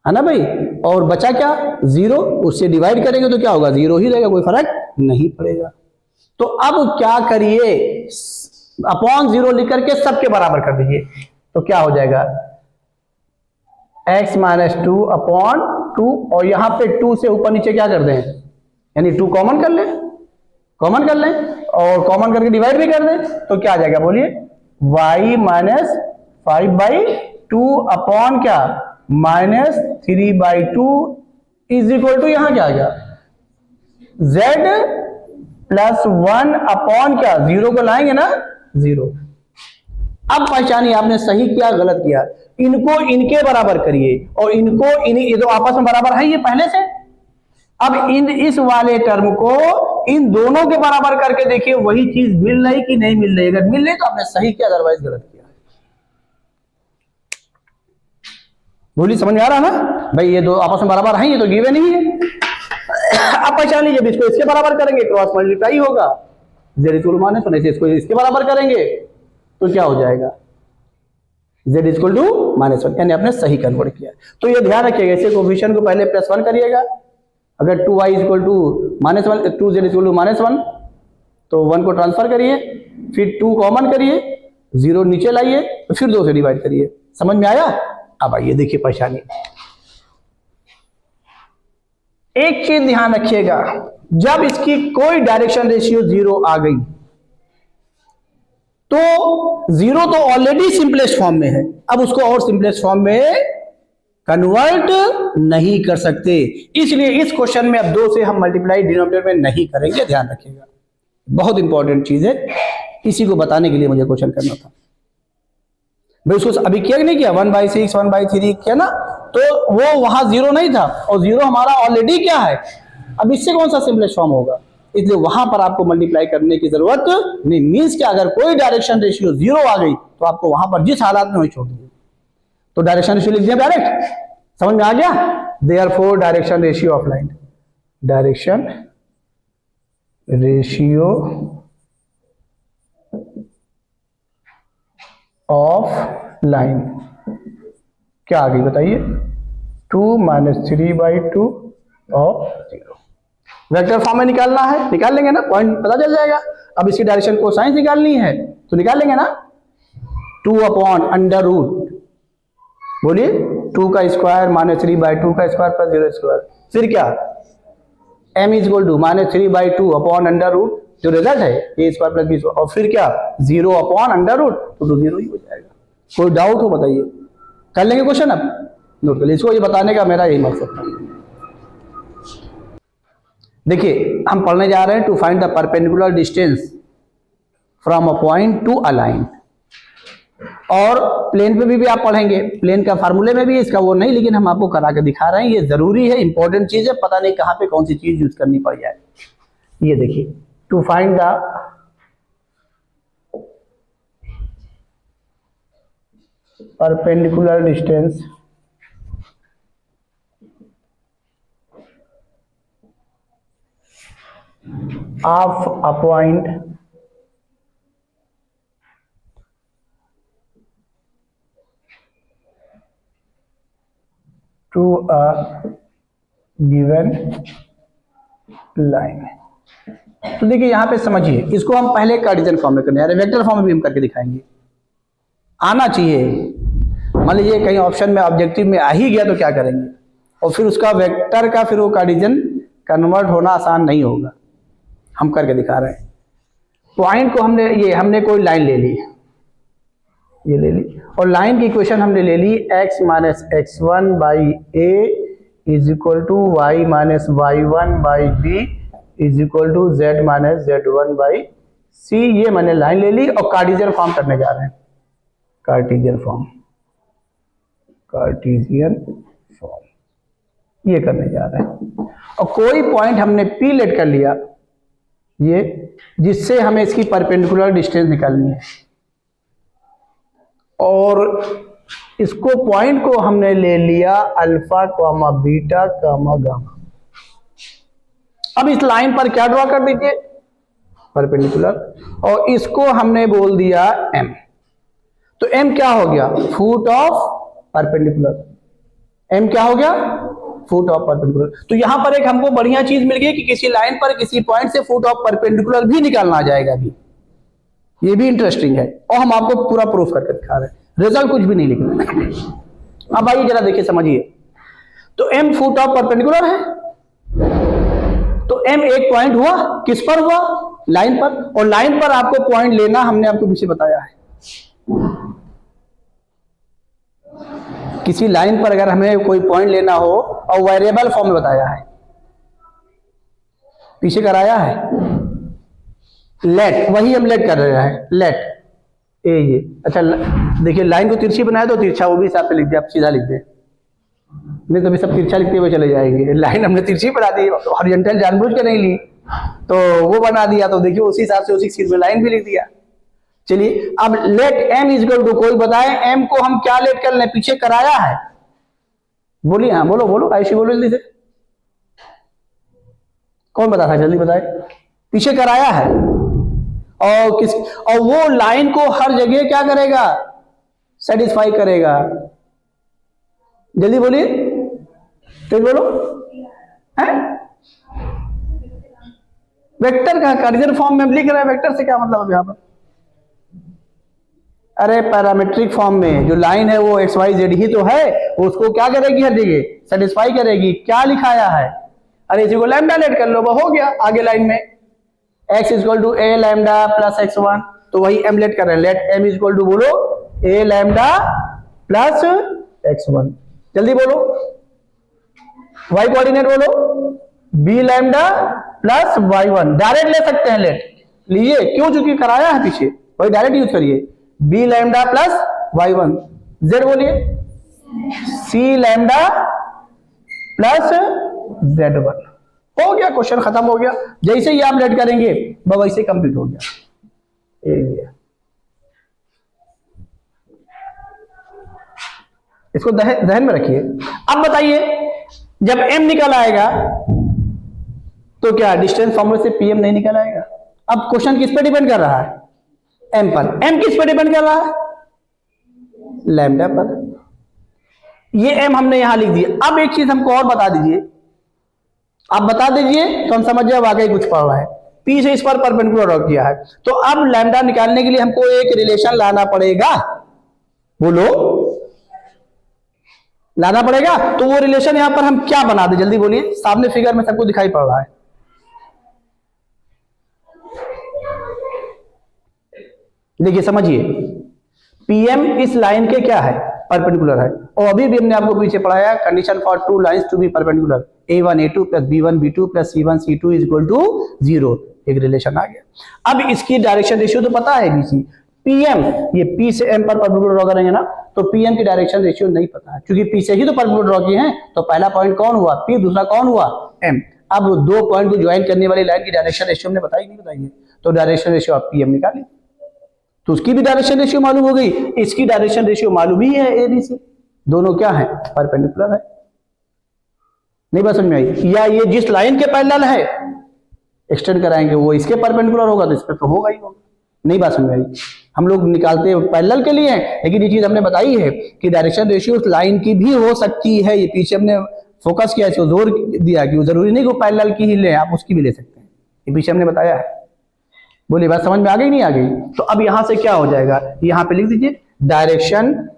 है ना भाई, और बचा क्या 0, उससे डिवाइड करेंगे तो क्या होगा, 0 ही रहेगा, कोई फर्क नहीं पड़ेगा। तो अब क्या करिए, अपॉन 0 लिख करके सबके बराबर कर दीजिए, तो क्या हो जाएगा, x - 2/2, और यहां पे 2 से ऊपर नीचे क्या कर दें, यानी 2 कॉमन कर लें, कॉमन कर लें, और कॉमन करके डिवाइड भी कर दें, तो क्या आ जाएगा बोलिए, y - 5/2 अपॉन क्या -3/2 इज इक्वल टू, यहां क्या आ गया, z + 1 अपॉन क्या, 0 को लाएंगे ना 0। अब पहचानिए आपने सही किया गलत किया, इनको इनके बराबर करिए, और इनको ये तो आपस में बराबर है ये पहले से। अब इस वाले टर्म को इन दोनों के बराबर करके देखिए वही चीज मिल रही कि नहीं मिल रही। अगर मिल रही तो आपने सही किया, अदरवाइज गलत किया। बोली समझ में आ रहा ना भाई, ये दो आपस में बराबर है, ये तो गिवन ही है। अब पहचान लीजिए, इसको इसके बराबर करेंगे क्रॉस मल्टीप्लाई होगा, z इक्वल माइनस 1, इसको इसके बराबर करेंगे तो क्या हो जाएगा, z इक्वल टू -1, यानी आपने सही कन्वर्ट किया। तो ये ध्यान रखिएगा, इसे कोफिशिएंट को पहले +1 करिएगा, अगर 2y equal to -1, 2z equal to -1, तो 1 को ट्रांसफर करिए, फिर 2 कॉमन करिए, 0 नीचे लाइए, तो फिर 2 से डिवाइड करिए। समझ में आया। अब आइए देखिए पहचानिए, एक चीज ध्यान रखिएगा, जब इसकी कोई डायरेक्शन रेशियो 0 आ गई तो 0 तो ऑलरेडी सिंपलेस्ट फॉर्म में है, अब उसको और सिंपलेस्ट फॉर्म में कन्वर्ट नहीं कर सकते, इसलिए इस क्वेश्चन में अब 2 से हम मल्टीप्लाई डिनोमिनेटर में नहीं करेंगे। ध्यान रखिएगा, बहुत इंपॉर्टेंट चीज है, इसी को बताने के लिए मुझे क्वेश्चन करना था भाई। उसको अभी किया नहीं किया, 1/6 1/3 किया ना, तो वो वहां 0 नहीं था, और 0 हमारा ऑलरेडी क्या है, अब इससे कौन सा सिंपलेस्ट फॉर्म होगा, इसलिए वहां पर आपको मल्टीप्लाई करने की जरूरत नहीं। मींस कि अगर कोई डायरेक्शन रेशियो 0 आ गई तो आपको वहां पर जिस हालात में वही छोड़ दीजिए। तो डायरेक्शन रेशियो लिख दिया डायरेक्ट, समझ में आ गया। Therefore direction ratio of line, direction ratio of line क्या आ गई बताइए, 2 - 3/2 ऑफ 0। वेक्टर फॉर्म में निकालना है, निकाल लेंगे ना, पॉइंट पता चल जाएगा। अब इसकी डायरेक्शन कोसाइन निकालनी है तो निकाल लेंगे ना, 2/√, बोलिए 2 का स्क्वायर - 3/2 का स्क्वायर प्लस 0 स्क्वायर, फिर क्या m इज इक्वल टू -3/2 जो रिजल्ट है a square plus b square, और फिर क्या 0/√, तो 0 ही हो जाएगा। कोई डाउट हो बताइए, कर लेंगे क्वेश्चन। अब नोट कर लीजिए, इसको ये बताने का मेरा यही मकसद था। देखिए हम पढ़ने जा रहे हैं to find the perpendicular distance from a point to a line, और प्लेन पे भी आप पढ़ेंगे, प्लेन का फार्मूले में भी इसका वो नहीं, लेकिन हम आपको करा के दिखा रहे हैं, ये जरूरी है, इंपॉर्टेंट चीज है, पता नहीं कहां पे कौन सी चीज यूज करनी पड़ जाए। ये देखिए, to find the perpendicular distance of a point to a given line. तो देखिए यहां पे समझिए, इसको हम पहले कार्टेशियन फॉर्म में करने, वेक्टर फॉर्म में भी हम करके दिखाएंगे, आना चाहिए। मान लीजिए कहीं ऑप्शन में ऑब्जेक्टिव में आ ही गया तो क्या करेंगे, और फिर उसका वेक्टर का फिर वो कार्टेशियन कन्वर्ट होना आसान नहीं होगा, हम करके दिखा रहे हैं। पॉइंट को हमने कोई लाइन ले ली, ये ले ली, और लाइन की इक्वेशन हमने ले ली x - x1/a is equal to y - y1/b is equal to z - z1/c। ये मैंने लाइन ले ली और कार्टेशियन फॉर्म करने जा रहे हैं, कार्टेशियन फॉर्म ये करने जा रहे हैं। और कोई पॉइंट हमने P लेट कर लिया, ये जिससे हमें इसकी परपेंडिकुलर डिस्टेंस निकालनी है, और इसको पॉइंट को हमने ले लिया अल्फा, बीटा, गामा। अब इस लाइन पर क्या ड्रॉ कर दीजिए, परपेंडिकुलर, और इसको हमने बोल दिया m। तो m क्या हो गया, फुट ऑफ परपेंडिकुलर। m क्या हो गया, फुट ऑफ परपेंडिकुलर। तो यहां पर एक हमको बढ़िया चीज मिल गई कि किसी लाइन पर किसी पॉइंट से फुट ऑफ परपेंडिकुलर भी निकालना आ जाएगा भी, ये भी इंटरेस्टिंग है, और हम आपको पूरा प्रूफ करके दिखा रहे हैं, रिजल्ट कुछ भी नहीं लिखना। अब आइए जरा देखिए समझिए, तो m फुट ऑफ परपेंडिकुलर है, तो m एक पॉइंट हुआ, किस पर हुआ, लाइन पर, और लाइन पर आपको पॉइंट लेना हमने आपको पीछे बताया है। किसी लाइन पर अगर हमें कोई पॉइंट लेना हो और वेरिएबल फॉर्म में बताया है, पीछे कराया है, लेट, वही हम लेट कर रहे हैं, लेट ये अच्छा देखिए, लाइन को तिरछी बनाया तो तिरछा वो भी हिसाब से लिख दिया, आप सीधा लिख दे, नहीं तो भी सब तिरछा लिखते हुए चले जाएंगे। लाइन हमने तिरछी बना दी, हॉरिजॉन्टल जानबूझ के नहीं ली, तो वो बना दिया, तो देखिए उसी हिसाब से उसी चीज में लाइन भी लिख दिया। चलिए अब let m is equal to, कोई बताए m को हम क्या लेट कर लें, पीछे कराया है, बोलिए, हाँ बोलो ऐसी बोलो जल्दी से, कौन बता था, जल्दी बताए, पीछे कराया है, और वो लाइन को हर जगह क्या करेगा, सेटिस्फाई करेगा। जल्दी बोलिए, तेज बोलो, है वेक्टर का कार्टेशियन फॉर्म में लिख रहा है, वेक्टर से क्या मतलब है यहां पर, अरे पैरामीट्रिक फॉर्म में जो लाइन है वो एक्स वाई जेड ही तो है, उसको क्या करेगी, हर जगह सेटिस्फाई करेगी। क्या लिखाया है, अरे इसी को लैम्डा लेट कर लो, वो हो गया। आगे लाइन में x equal to a lambda plus x1, तो वही m लेट कर रहे हैं, लेट m इक्वल टू बोलो a लैम्डा प्लस x1, जल्दी बोलो, y कोऑर्डिनेट बोलो b lambda plus y1, direct ले सकते हैं, लेट लीजिए, क्यों, चूंकि कराया है पीछे, वही डायरेक्ट यूज करिए, b lambda plus y1, z बोलिए c लैम्डा प्लस z1, हो गया, क्वेश्चन खत्म हो गया। जैसे ही आप लेट करेंगे वैसे कंप्लीट हो गया। इसको ध्यान में रखिए। अब बताइए, जब m निकल आएगा तो क्या डिस्टेंस फॉर्मूले से pm नहीं निकल आएगा। अब क्वेश्चन किस पे डिपेंड कर रहा है, m पर। m किस पे डिपेंड कर रहा है, लैम्डा पर। ये m हमने यहां लिख दिया। अब एक चीज हमको और बता दीजिए, आप बता दीजिए तो हम समझ जाए वाकई कुछ पढ़ रहा है। P से इस पर परपेंडिकुलर ड्रॉ किया है, तो अब लैम्डा निकालने के लिए हमको एक रिलेशन लाना पड़ेगा, बोलो लाना पड़ेगा। तो वो रिलेशन यहां पर हम क्या बना दे, जल्दी बोलिए, सामने फिगर में सबको दिखाई पड़ रहा है। देखिए समझिए, PM इस लाइन के क्या है, परपेंडिकुलर है। और अभी भी हमने आपको पीछे पढ़ाया condition for two lines to be perpendicular, A1 A2 plus B1 B2 plus C1 C2 is equal to 0, एक रिलेशन आ गया। अब इसकी डायरेक्शन रेशियो तो पता है BC, PM ये P से M पर परपेंडिकुलर ड्रॉ करेंगे ना, तो PM की डायरेक्शन रेशियो नहीं पता है, क्योंकि P से ही तो परपेंडिकुलर ड्रॉ किए हैं। तो पहला पॉइंट कौन हुआ, P, दूसरा कौन हुआ, M। अब दो पॉइंट को ज्वाइन करने वाली लाइन की डायरेक्शन रेशियो हमने बताई नहीं बताई है, तो डायरेक्शन रेशियो आप PM निकालिए, तो उसकी भी डायरेक्शन रेशियो मालूम हो गई, इसकी डायरेक्शन रेशियो मालूम ही है ABC, दोनों क्या है, परपेंडिकुलर है। नहीं बात समझ में आई? या ये जिस लाइन के पैरेलल है एक्सटेंड कराएंगे वो इसके परपेंडिकुलर होगा, तो इस पर तो होगा ही होगा। नहीं बात समझ में आई? हम लोग निकालते पैरेलल के लिए हैं, लेकिन ये चीज हमने बताई है कि डायरेक्शन रेशियो उस लाइन की भी हो सकती है। ये पीछे हमने फोकस किया, इसको जोर दिया कि जरूरी नहीं कि पैरेलल की ही ले, आप उसकी भी ले सकते हैं, ये पीछे हमने बताया है। बोलिए बात समझ में आ गई नहीं आ गई? तो अब यहां से क्या हो जाएगा, यहां पे लिख दीजिए डायरेक्शन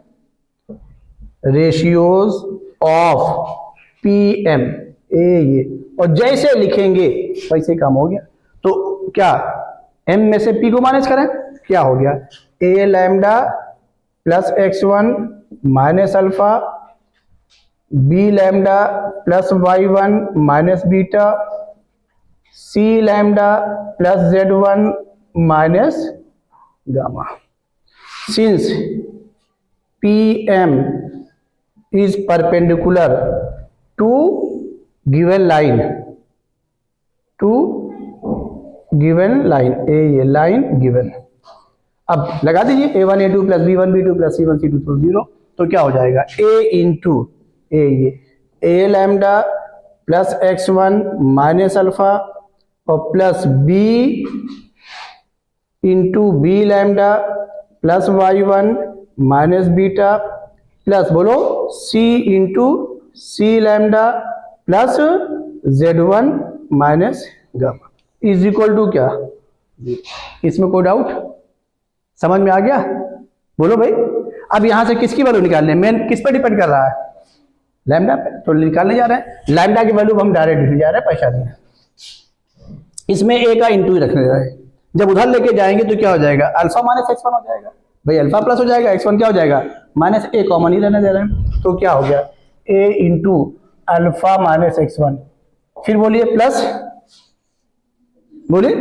रेशियोज ऑफ PM, ये और जैसे लिखेंगे वैसे काम हो गया। तो क्या M में से P को माइनस करें, क्या हो गया, A lambda plus x1 minus alpha, B lambda plus y1 minus beta, C lambda plus z1 minus gamma. Since PM is perpendicular to given line, ये लाइन गिवन। अब लगा दीजिए A1 A2 plus B1 B2 plus C1 C2 तो 0, तो क्या हो जाएगा A into A lambda plus x1 minus alpha और plus B into B lambda plus y1 minus beta plus बोलो C into C lambda plus z1 minus gamma is equal to क्या, इसमें कोई डाउट, समझ में आ गया? बोलो भाई। अब यहां से किसकी वैल्यू निकालने, मेन किस पर डिपेंड कर रहा है, लैम्डा पे, तो निकालने जा रहे हैं। लैम्डा की वैल्यू हम डायरेक्ट लिखने जा रहे हैं, पैसा दिए, इसमें A का इंटू ही रखने जा रहे हैं। जब उधर लेके जाएंगे तो क्या हो जाएगा, अल्फा माइनस x1 हो जाएगा, भाई अल्फा प्लस हो जाएगा, x1 क्या हो जाएगा माइनस A, कॉमन ही रहने दे रहे हैं, तो क्या हो गया A into alpha minus x1, फिर बोलिए प्लस, बोलिए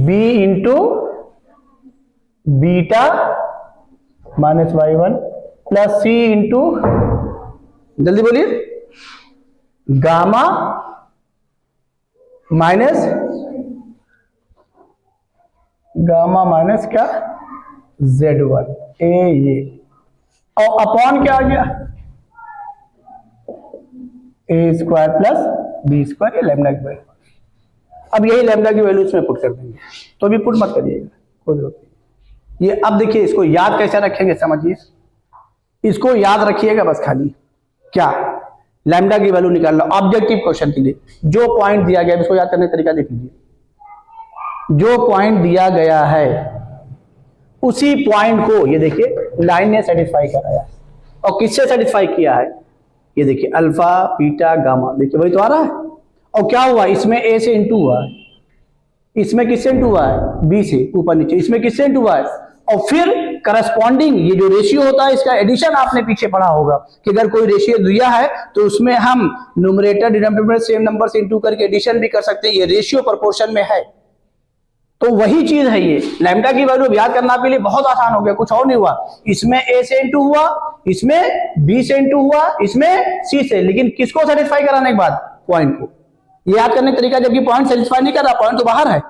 B into beta minus y1 plus C into, जल्दी बोलिए, गामा माइनस क्या, z1 ये, और अपॉन क्या आ गया A square plus B square, ये लैम्डा की वैल्यू। अब यही लैम्डा की वैल्यू इसमें पुट कर देंगे, तो अभी पुट मत करिएगा, कोई जरूरत नहीं। ये अब देखिए इसको याद कैसे रखेंगे, समझिए, इसको याद रखिएगा बस खाली, क्या लैम्डा की वैल्यू निकालना ऑब्जेक्टिव क्वेश्चन के लिए। जो पॉइंट दिया गया है इसको याद करने का तरीका देख लीजिए, जो पॉइंट दिया गया है उसी पॉइंट को ये देखिए लाइन ने सेटिस्फाई कराया है, और किससे सेटिस्फाई किया है, ये देखिए अल्फा बीटा गामा, देखिए वही तो आ रहा है। और क्या हुआ, इसमें A से इंटू हुआ है, इसमें किससे इंटू हुआ है, B से ऊपर नीचे, इसमें किससे इंटू हुआ है, और फिर करस्पॉन्डिंग ये जो रेशियो होता है इसका एडिशन आपने पीछे पढ़ा होगा कि अगर कोई रेशियो दिया है तो उसमें हम न्यूमरेटर डिनोमिनेटर सेम नंबर से इंटू करके एडिशन भी कर सकते हैं, ये रेशियो प्रोपोर्शन में है। तो वही चीज है ये, लैम्डा की वैल्यू याद करना आपके लिए बहुत आसान हो गया, कुछ और नहीं हुआ। इसमें A से इंटू हुआ, इसमें B से इंटू हुआ, इसमें C से, लेकिन किसको सेटिस्फाई कराने के बाद, पॉइंट को। ये याद करने का तरीका, जबकि पॉइंट सेटिस्फाई नहीं कर रहा, पॉइंट तो बाहर है,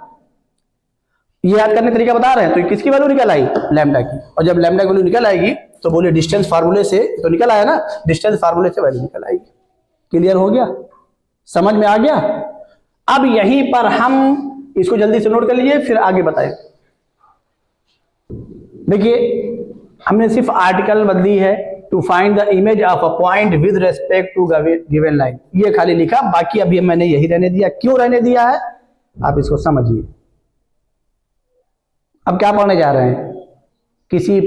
ये याद करने का तरीका बता रहे हैं। तो किसकी वैल्यू निकल आई, लैम्डा की, और जब लैम्डा की वैल्यू निकल आएगी तो बोले डिस्टेंस फार्मूले से तो निकल आया ना, डिस्टेंस फार्मूले से वैल्यू निकल आएगी। क्लियर हो गया, समझ में आ गया? अब यहीं पर हम इसको जल्दी से नोट कर लीजिए, फिर आगे बताएं। देखिए हमने सिर्फ आर्टिकल बदली है, to find the image of a point with respect to given line, ये खाली लिखा, बाकी अभी मैंने यही रहने दिया। क्यों रहने दिया है आप इसको समझिए। अब क्या पढ़ने जा रहे हैं, किसी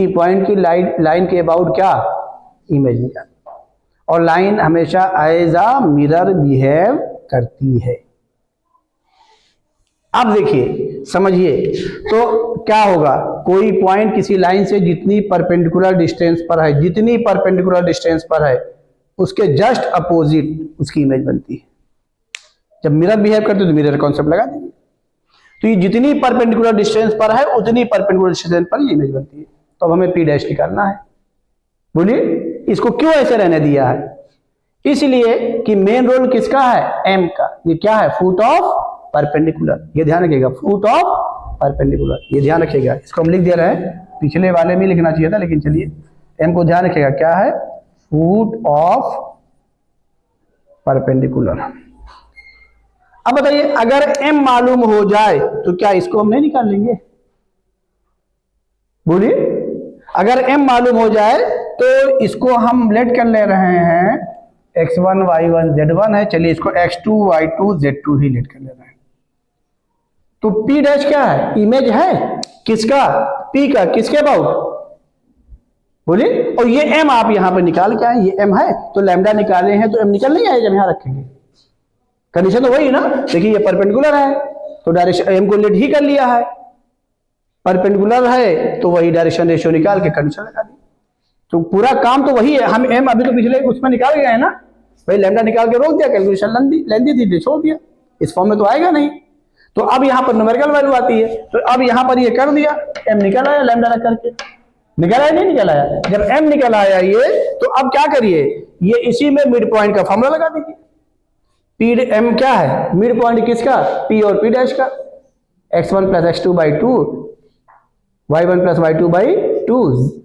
पॉइंट की लाइन के अबाउट क्या इमेज निकाल, और लाइन हमेशा एज अ मिरर बिहेव करती है। अब देखिए समझिए, तो क्या होगा, कोई पॉइंट किसी लाइन से जितनी परपेंडिकुलर डिस्टेंस पर है उसके जस्ट अपोजिट उसकी इमेज बनती है। जब मिरर बिहेव करते हो तो मिरर कॉन्सेप्ट लगा दीजिए, तो ये जितनी परपेंडिकुलर डिस्टेंस पर है उतनी परपेंडिकुलर डिस्टेंस पर ये इमेज बनती है। तो अब हमें P डैश निकालना है। बोलिए इसको क्यों ऐसे रहने दिया है, इसलिए कि मेन रोल किसका है, M का। ये क्या है, फुट ऑफ परपेंडिकुलर, ये ध्यान रखिएगा, फुट ऑफ परपेंडिकुलर, ये ध्यान रखिएगा। इसको हम लिख दे रहे हैं, पिछले वाले में लिखना चाहिए था, लेकिन चलिए M को ध्यान रखिएगा, क्या है, फुट ऑफ परपेंडिकुलर। अब बताइए अगर M मालूम हो जाए तो क्या इसको हम नहीं निकाल लेंगे, बोलिए। अगर M मालूम हो जाए तो इसको हम लेट कर ले रहे हैं, x1 y1 z1 है, चलिए इसको x2 y2 z2 ही लेट कर ले रहे हैं। तो P डैश क्या है, इमेज है किसका, P का, किसके अबाउट, बोलिए। और ये M आप यहां पर निकाल के आए, ये M है तो लैम्डा निकाले हैं तो M निकल नहीं आएगा जब यहां रखेंगे। कंडीशन तो वही ना, देखिए ये परपेंडिकुलर है तो डायरेक्शन M को लेट ही कर लिया है, परपेंडिकुलर है तो वही डायरेक्शन रेशियो निकाल के कंडीशन लगा दी। तो पूरा काम तो वही है, हम M अभी तो पिछले उसमें निकाल गए हैं ना, भाई लैम्डा निकाल के रोक दिया, कैलकुलेशन लेंदी थी छोड़ दिया, इस फॉर्म में तो आएगा नहीं। तो अब यहाँ पर न्यूमेरिकल वैल्यू आती है, तो अब यहाँ पर ये कर दिया, M निकल आया, लैम्डा रख करके निकल आया, नहीं निकल आया। जब M निकल आया ये, तो अब क्या करिए, ये इसी में मिड पॉइंट का फॉर्मूला लगा दीजिए। P M क्या है, मिड पॉइंट किसका, P और P डैश का, x1 plus x2 by 2, y1 plus y2 by 2,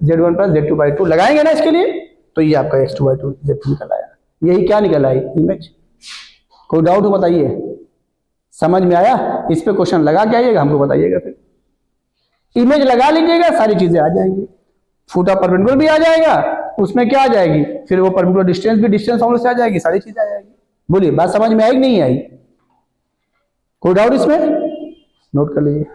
z1 plus z2 by 2 लगाएंगे ना इसके लिए, तो ये आपका x2 बाई 2 z2 निकल आया। यही क्या निकल आई, इमेज। कोई डाउट हो बताइए, समझ में आया? इस पे क्वेश्चन लगा के आइएगा, हमको बताइएगा, फिर इमेज लगा लीजिएगा, सारी चीजें आ जाएंगी। फुट ऑफ परपेंडिकुलर भी आ जाएगा, उसमें क्या आ जाएगी, फिर वो परपेंडिकुलर डिस्टेंस भी डिस्टेंस फॉर्मूला से आ जाएगी, सारी चीजें आ जाएगी। बोलिए बात समझ में आई कि नहीं आई, कोई डाउट इसमें, नोट कर लीजिए।